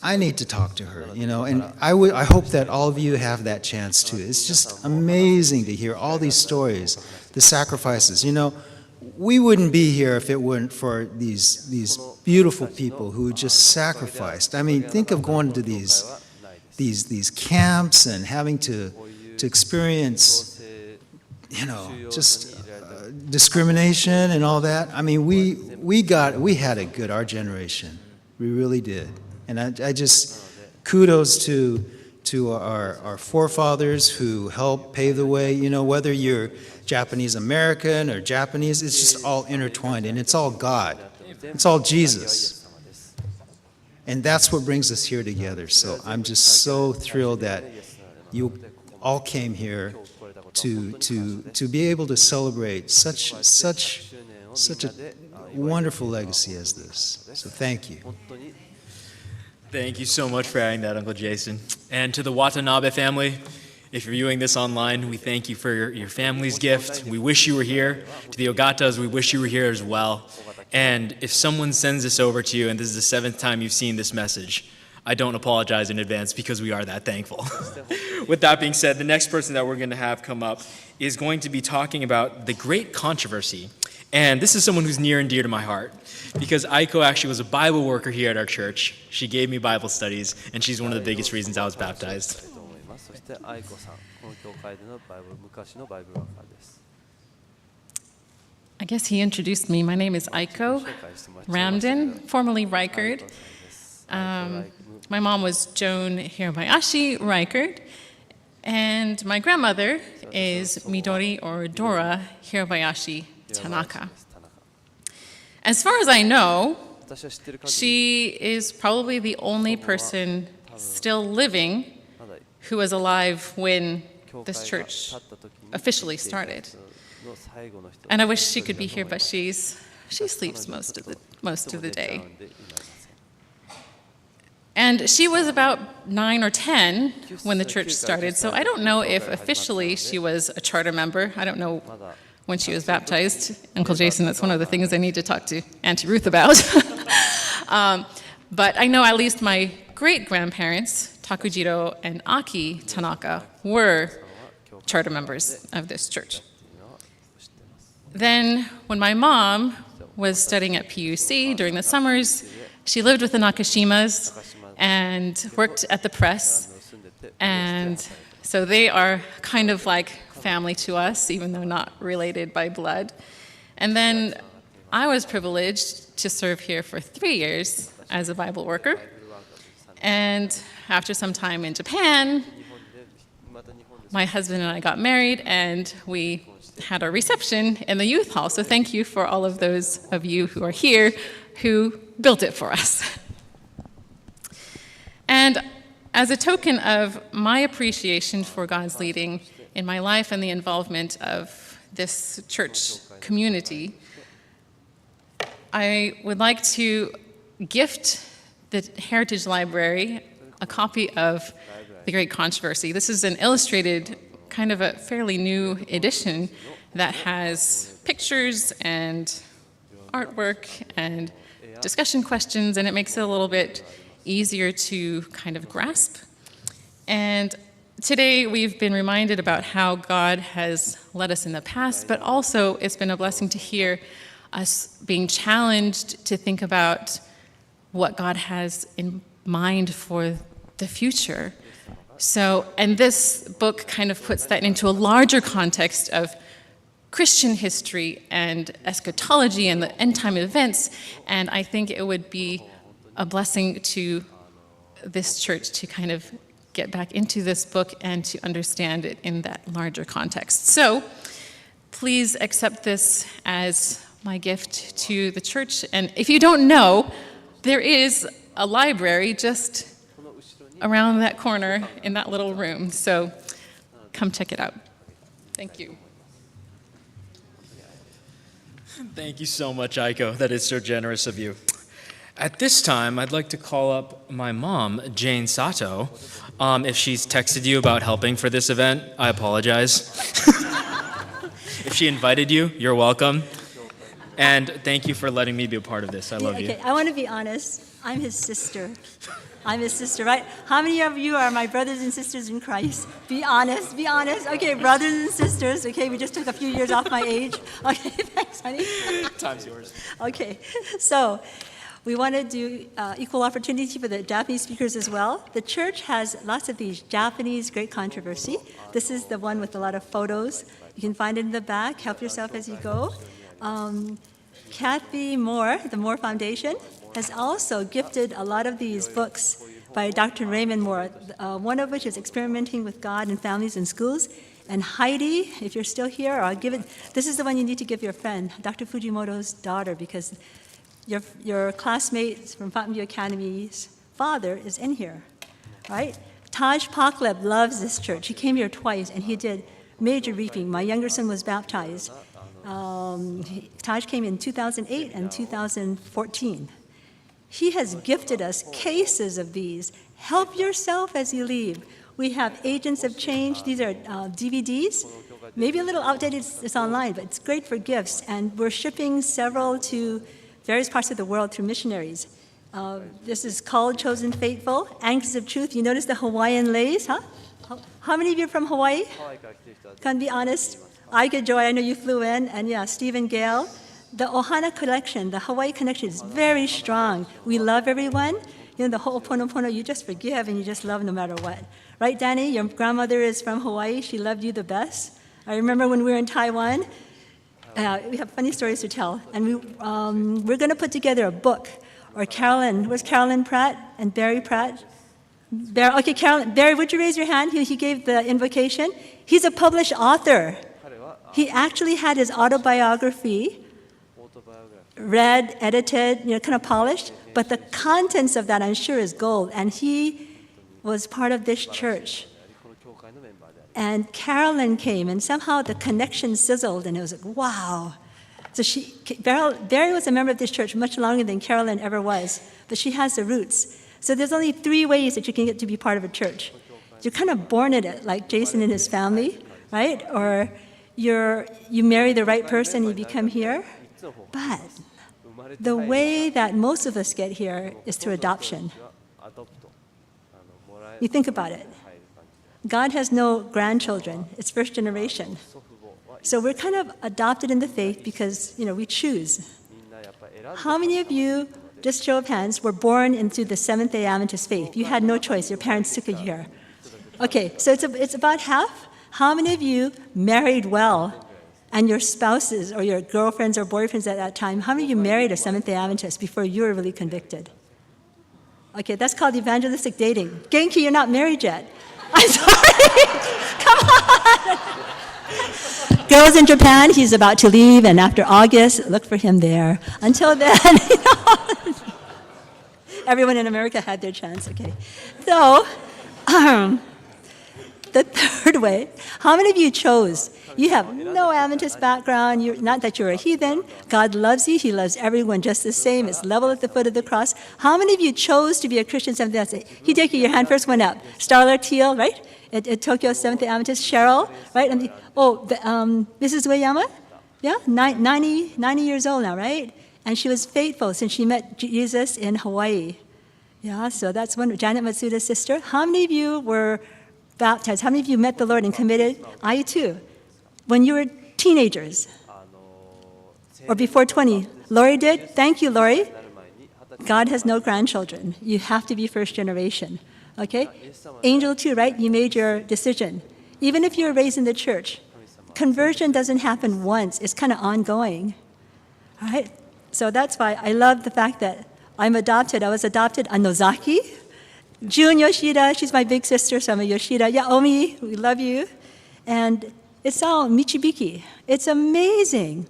I need to talk to her, and I hope that all of you have that chance too. It's just amazing to hear all these stories, the sacrifices. We wouldn't be here if it weren't for these beautiful people who just sacrificed. I mean, think of going to these camps and having to experience, just discrimination and all that. I mean, we had it good, our generation. We really did. And I just kudos to our forefathers who helped pave the way. Whether you're Japanese American or Japanese, it's just all intertwined, and it's all God. It's all Jesus. And that's what brings us here together. So I'm just so thrilled that you all came here to be able to celebrate such a wonderful legacy as this. So thank you. Thank you so much for adding that, Uncle Jason. And to the Watanabe family, if you're viewing this online, we thank you for your family's gift. We wish you were here. To the Ogatas, we wish you were here as well. And if someone sends this over to you, and this is the 7th time you've seen this message, I don't apologize in advance because we are that thankful. With that being said, the next person that we're going to have come up is going to be talking about the great controversy. And this is someone who's near and dear to my heart because Aiko actually was a Bible worker here at our church. She gave me Bible studies, and she's one of the biggest reasons I was baptized. I guess he introduced me. My name is Aiko Ramden, formerly Reichard. My mom was Joan Hirabayashi Reichard, and my grandmother is Midori or Dora Hirabayashi Tanaka. As far as I know, she is probably the only person still living who was alive when this church officially started. And I wish she could be here, but she sleeps most of the day. And she was about 9 or 10 when the church started, so I don't know if officially she was a charter member. I don't know when she was baptized. Uncle Jason, that's one of the things I need to talk to Auntie Ruth about. But I know at least my great-grandparents, Takujiro and Aki Tanaka, were charter members of this church. Then, when my mom was studying at PUC during the summers, she lived with the Nakashimas and worked at the press. And so they are kind of like family to us, even though not related by blood. And then I was privileged to serve here for 3 years as a Bible worker. And after some time in Japan, my husband and I got married, and we had a reception in the youth hall. So thank you for all of those of you who are here who built it for us. And as a token of my appreciation for God's leading in my life and the involvement of this church community, I would like to gift the Heritage Library a copy of The Great Controversy. This is an illustrated, kind of a fairly new edition that has pictures and artwork and discussion questions, and it makes it a little bit easier to kind of grasp. And today we've been reminded about how God has led us in the past, but also it's been a blessing to hear us being challenged to think about what God has in mind for the future. So, and this book kind of puts that into a larger context of Christian history and eschatology and the end time events, and I think it would be a blessing to this church to kind of get back into this book and to understand it in that larger context. So please accept this as my gift to the church. And if you don't know, there is a library just around that corner in that little room. So come check it out. Thank you. Thank you so much, Aiko. That is so generous of you. At this time, I'd like to call up my mom, Jane Sato. If she's texted you about helping for this event, I apologize. If she invited you, you're welcome. And thank you for letting me be a part of this. I love you. Okay, I want to be honest. I'm his sister. I'm his sister, right? How many of you are my brothers and sisters in Christ? Be honest, be honest. Okay, brothers and sisters. Okay, we just took a few years off my age. Okay, thanks, honey. Time's yours. Okay, so we want to do equal opportunity for the Japanese speakers as well. The church has lots of these Japanese Great Controversy. This is the one with a lot of photos. You can find it in the back. Help yourself as you go. Kathy Moore, the Moore Foundation, has also gifted a lot of these books by Dr. Raymond Moore, one of which is Experimenting with God in Families and Schools. And Heidi, if you're still here, I'll give it. This is the one you need to give your friend, Dr. Fujimoto's daughter, because your classmate from Fountain View Academy's father is in here, right? Taj Pakleb loves this church. He came here twice, and he did major reaping. My younger son was baptized. Taj came in 2008 and 2014. He has gifted us cases of these. Help yourself as you leave. We have Agents of Change. These are DVDs. Maybe a little outdated, it's online, but it's great for gifts. And we're shipping several to various parts of the world through missionaries. This is Called, Chosen, Faithful, Anchors of Truth. You notice the Hawaiian lace, huh? How many of you are from Hawaii? Can be honest. Aika Joy, I know you flew in, and yeah, Stephen Gale. The Ohana collection, the Hawaii connection is very strong. We love everyone. You know, the Ho'oponopono, you just forgive and you just love no matter what. Right, Danny? Your grandmother is from Hawaii. She loved you the best. I remember when we were in Taiwan, We have funny stories to tell. And we're going to put together a book. Or Carolyn, was Carolyn Pratt and Barry Pratt? Okay, Carolyn, Barry, would you raise your hand? He gave the invocation. He's a published author. He actually had his autobiography read, edited, kind of polished. But the contents of that, I'm sure, is gold. And he was part of this church. And Carolyn came, and somehow the connection sizzled, and it was like, wow. So Barry was a member of this church much longer than Carolyn ever was, but she has the roots. So there's only 3 ways that you can get to be part of a church. You're kind of born in it, like Jason and his family, right? Or you marry the right person, you become here. But the way that most of us get here is through adoption. You think about it. God has no grandchildren. It's first generation. So we're kind of adopted in the faith because, we choose. How many of you, just show of hands, were born into the Seventh-day Adventist faith? You had no choice. Your parents took you here. Okay, so it's about half. How many of you married well? And your spouses or your girlfriends or boyfriends at that time, how many of you married a Seventh-day Adventist before you were really convicted? Okay, that's called evangelistic dating. Genki, you're not married yet. I'm sorry. Come on. Girls in Japan, he's about to leave, and after August, look for him there. Until then, everyone in America had their chance. Okay, so the third way, how many of you chose? You have no Adventist background, not that you're a heathen. God loves you, He loves everyone just the same. It's level at the foot of the cross. How many of you chose to be a Christian Seventh-day Adventist? Hideki, your hand first went up. Starla Teal, right? At Tokyo Seventh-day Adventist. Cheryl, right? And Mrs. Ueyama? Yeah, 90 years old now, right? And she was faithful since she met Jesus in Hawaii. Yeah, so that's one. Janet Matsuda's sister. How many of you were baptized? How many of you met the Lord and committed? I too. When you were teenagers or before 20. Lori did? Thank you, Lori. God has no grandchildren. You have to be first generation. Okay? Angel too, right? You made your decision. Even if you were raised in the church, conversion doesn't happen once. It's kind of ongoing. All right? So that's why I love the fact that I'm adopted. I was adopted on Nozaki. June Yoshida, she's my big sister, so I'm a Yoshida. Yeah, Omi, we love you. And it's all Michibiki. It's amazing.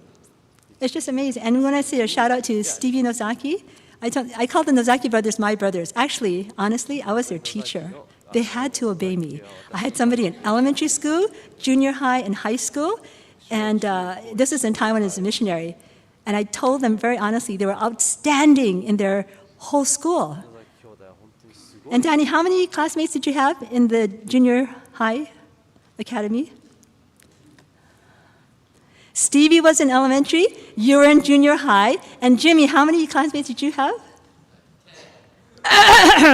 It's just amazing. And when I say a shout out to Stevie Nozaki, I call the Nozaki brothers my brothers. Actually, honestly, I was their teacher. They had to obey me. I had somebody in elementary school, junior high, and high school. And this is in Taiwan as a missionary. And I told them very honestly, they were outstanding in their whole school. And Danny, how many classmates did you have in the junior high academy? Stevie was in elementary, you were in junior high, and Jimmy, how many classmates did you have?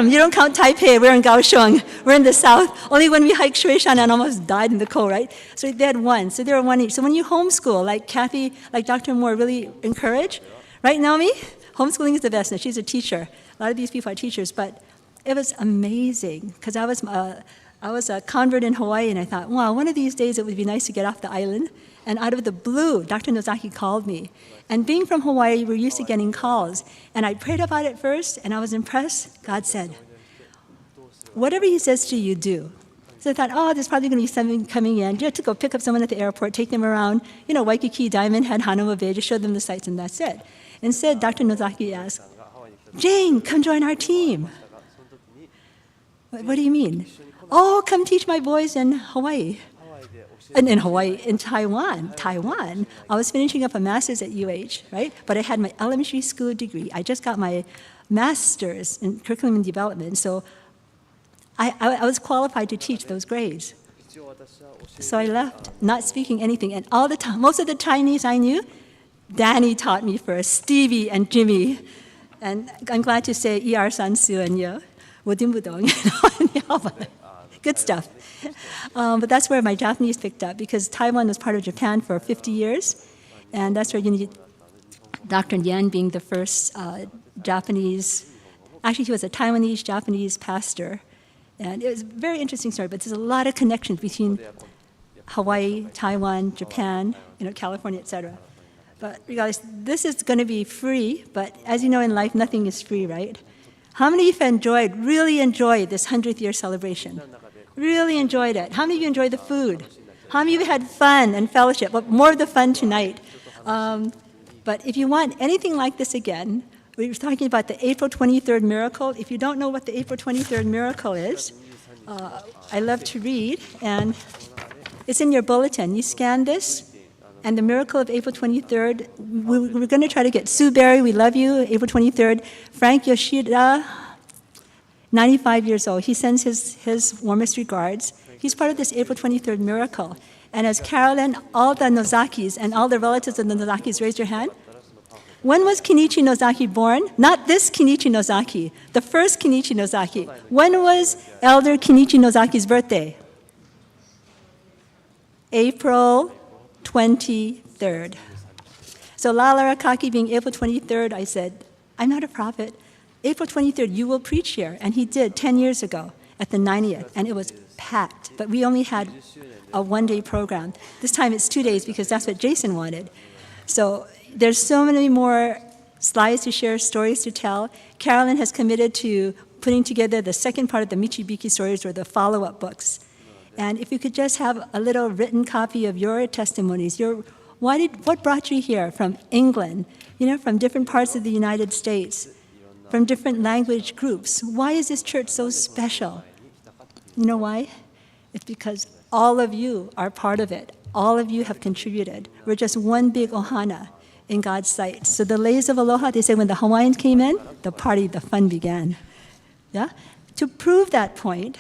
You don't count Taipei, we're in Kaohsiung, we're in the south. Only when we hiked Shueishan and almost died in the cold, right? So they had one, so they were one each. So when you homeschool, like Kathy, like Dr. Moore really encourage, right, Naomi? Homeschooling is the best, and she's a teacher. A lot of these people are teachers, but it was amazing, because I was a convert in Hawaii, and I thought, wow, one of these days it would be nice to get off the island. And out of the blue, Dr. Nozaki called me. And being from Hawaii, we're used to getting calls. And I prayed about it first, and I was impressed. God said, whatever He says to you, do. So I thought, oh, there's probably going to be something coming in. You have to go pick up someone at the airport, take them around, Waikiki, Diamond Head, Hanama Bay, just show them the sights, and that's it. Instead, Dr. Nozaki asked, Jane, come join our team. What do you mean? Oh, come teach my boys in Hawaii. And in Taiwan. I was finishing up a master's at UH, right? But I had my elementary school degree. I just got my master's in curriculum and development, so I was qualified to teach those grades. So I left, not speaking anything. And all the time, most of the Chinese I knew, Danny taught me first, Stevie and Jimmy. And I'm glad to say ER Sansu and Wodinbudong, good stuff. But that's where my Japanese picked up, because Taiwan was part of Japan for 50 years. And that's where you need Dr. Yan being the first Japanese, actually he was a Taiwanese-Japanese pastor. And it was a very interesting story, but there's a lot of connections between Hawaii, Taiwan, Japan, California, etc. But regardless, this is going to be free, but as you know in life, nothing is free, right? How many of you really enjoyed this 100th year celebration? Really enjoyed it. How many of you enjoyed the food? How many of you had fun and fellowship? Well, more of the fun tonight. But if you want anything like this again, we were talking about the April 23rd miracle. If you don't know what the April 23rd miracle is, I love to read, and it's in your bulletin. You scan this, and the miracle of April 23rd, we're going to try to get Sue Berry, we love you, April 23rd. Frank Yoshida, 95 years old. He sends his warmest regards. He's part of this April 23rd miracle. And as Carolyn, all the Nozakis and all the relatives of the Nozakis, raise your hand. When was Kenichi Nozaki born? Not this Kenichi Nozaki, the first Kenichi Nozaki. When was Elder Kenichi Nozaki's birthday? April 23rd. So Lala Rakaki being April 23rd, I said, I'm not a prophet. April 23rd, you will preach here. And he did 10 years ago at the 90th, and it was packed. But we only had a one-day program. This time it's 2 days because that's what Jason wanted. So there's so many more slides to share, stories to tell. Carolyn has committed to putting together the second part of the Michibiki stories, or the follow-up books. And if you could just have a little written copy of your testimonies, what brought you here from England, from different parts of the United States, from different language groups. Why is this church so special? You know why? It's because all of you are part of it. All of you have contributed. We're just one big ohana in God's sight. So the Lays of Aloha, they say when the Hawaiians came in, the fun began. Yeah? To prove that point,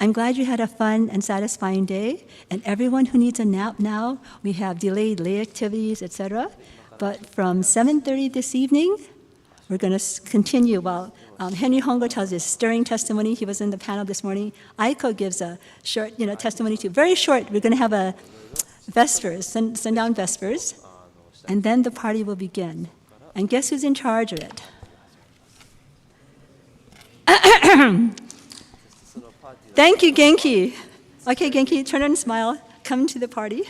I'm glad you had a fun and satisfying day. And everyone who needs a nap now, we have delayed lay activities, etc. But from 7:30 this evening, we're going to continue while Henry Hongo tells his stirring testimony. He was in the panel this morning. Aiko gives a short testimony too. Very short. We're going to have a Vespers, sundown Vespers. And then the party will begin. And guess who's in charge of it? Thank you, Genki. Okay, Genki, turn and smile. Come to the party.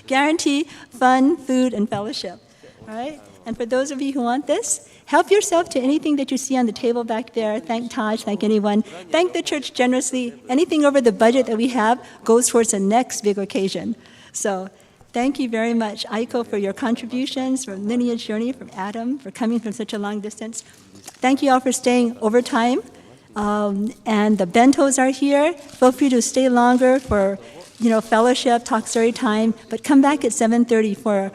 Guarantee fun, food, and fellowship. All right? And for those of you who want this, help yourself to anything that you see on the table back there. Thank Taj, thank anyone. Thank the church generously. Anything over the budget that we have goes towards the next big occasion. So thank you very much, Aiko, for your contributions, from Lineage Journey, from Adam, for coming from such a long distance. Thank you all for staying overtime. And the bentos are here. Feel free to stay longer for fellowship, talk story time, but come back at 7:30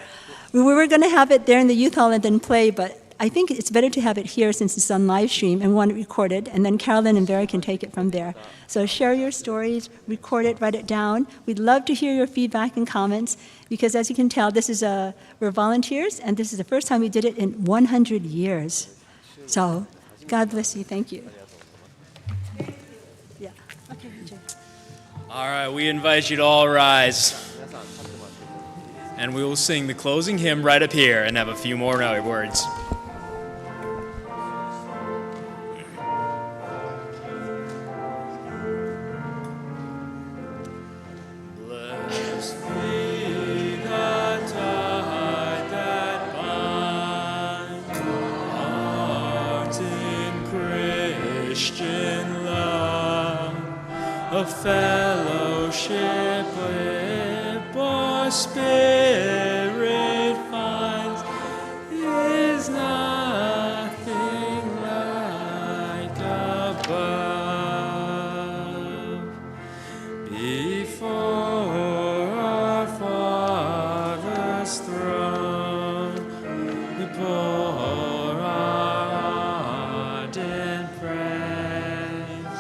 we were going to have it there in the youth hall and then play, but I think it's better to have it here since it's on live stream and we want it recorded, and then Carolyn and Barry can take it from there. So share your stories, record it, write it down. We'd love to hear your feedback and comments, because as you can tell, we're volunteers, and this is the first time we did it in 100 years. So God bless you. Thank you. Yeah. Okay, Jay. All right, we invite you to all rise. And we will sing the closing hymn right up here and have a few more words. Blessed be the tie that binds hearts in Christian love, a fellowship with our spirit finds is nothing like above. Before our Father's throne, we pour our ardent praise.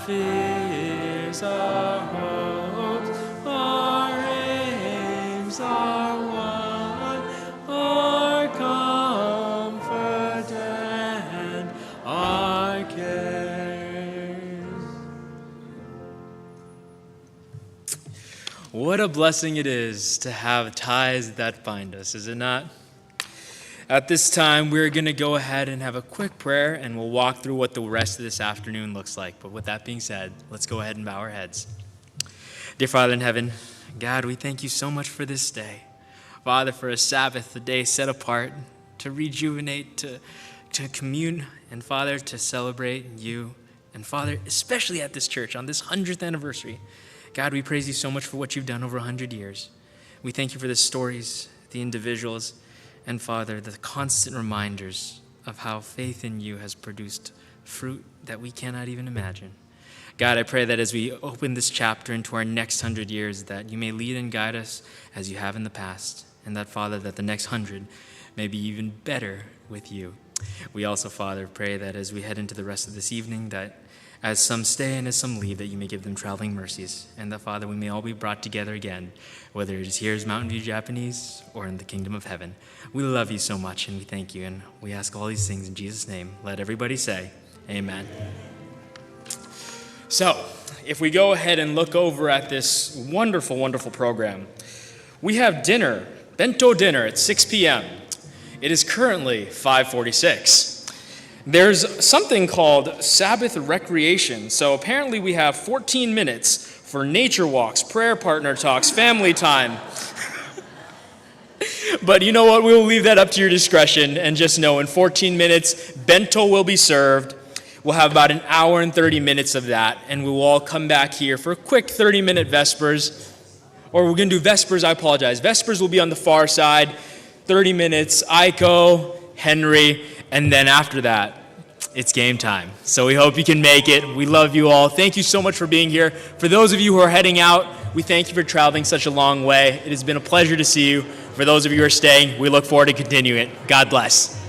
Fears our hopes, our aims are one, our comfort and our cares. What a blessing it is to have ties that bind us, is it not? At this time, we're going to go ahead and have a quick prayer, and we'll walk through what the rest of this afternoon looks like. But with that being said, let's go ahead and bow our heads. Dear Father in heaven, God, we thank you so much for this day. Father, for a Sabbath, a day set apart to rejuvenate, to commune, and Father, to celebrate you. And Father, especially at this church on this 100th anniversary, God, we praise you so much for what you've done over 100 years. We thank you for the stories, the individuals, and Father, the constant reminders of how faith in you has produced fruit that we cannot even imagine. God, I pray that as we open this chapter into our next 100 years, that you may lead and guide us as you have in the past, and that, Father, that the next 100 may be even better with you. We also, Father, pray that as we head into the rest of this evening, that as some stay and as some leave, that you may give them traveling mercies, and that, Father, we may all be brought together again, whether it is here as Mountain View Japanese or in the kingdom of heaven. We love you so much, and we thank you, and we ask all these things in Jesus' name. Let everybody say, amen. So, if we go ahead and look over at this wonderful, wonderful program, we have dinner, bento dinner at 6 p.m. It is currently 5:46. There's something called Sabbath recreation. So apparently we have 14 minutes for nature walks, prayer partner talks, family time. But you know what? We will leave that up to your discretion, and just know in 14 minutes, bento will be served. We'll have about an hour and 30 minutes of that, and we will all come back here for a quick 30-minute Vespers. Or we're going to do Vespers, I apologize. Vespers will be on the far side, 30 minutes, Aiko, Henry, and then after that, it's game time. So we hope you can make it. We love you all. Thank you so much for being here. For those of you who are heading out, we thank you for traveling such a long way. It has been a pleasure to see you. For those of you who are staying, we look forward to continuing it. God bless.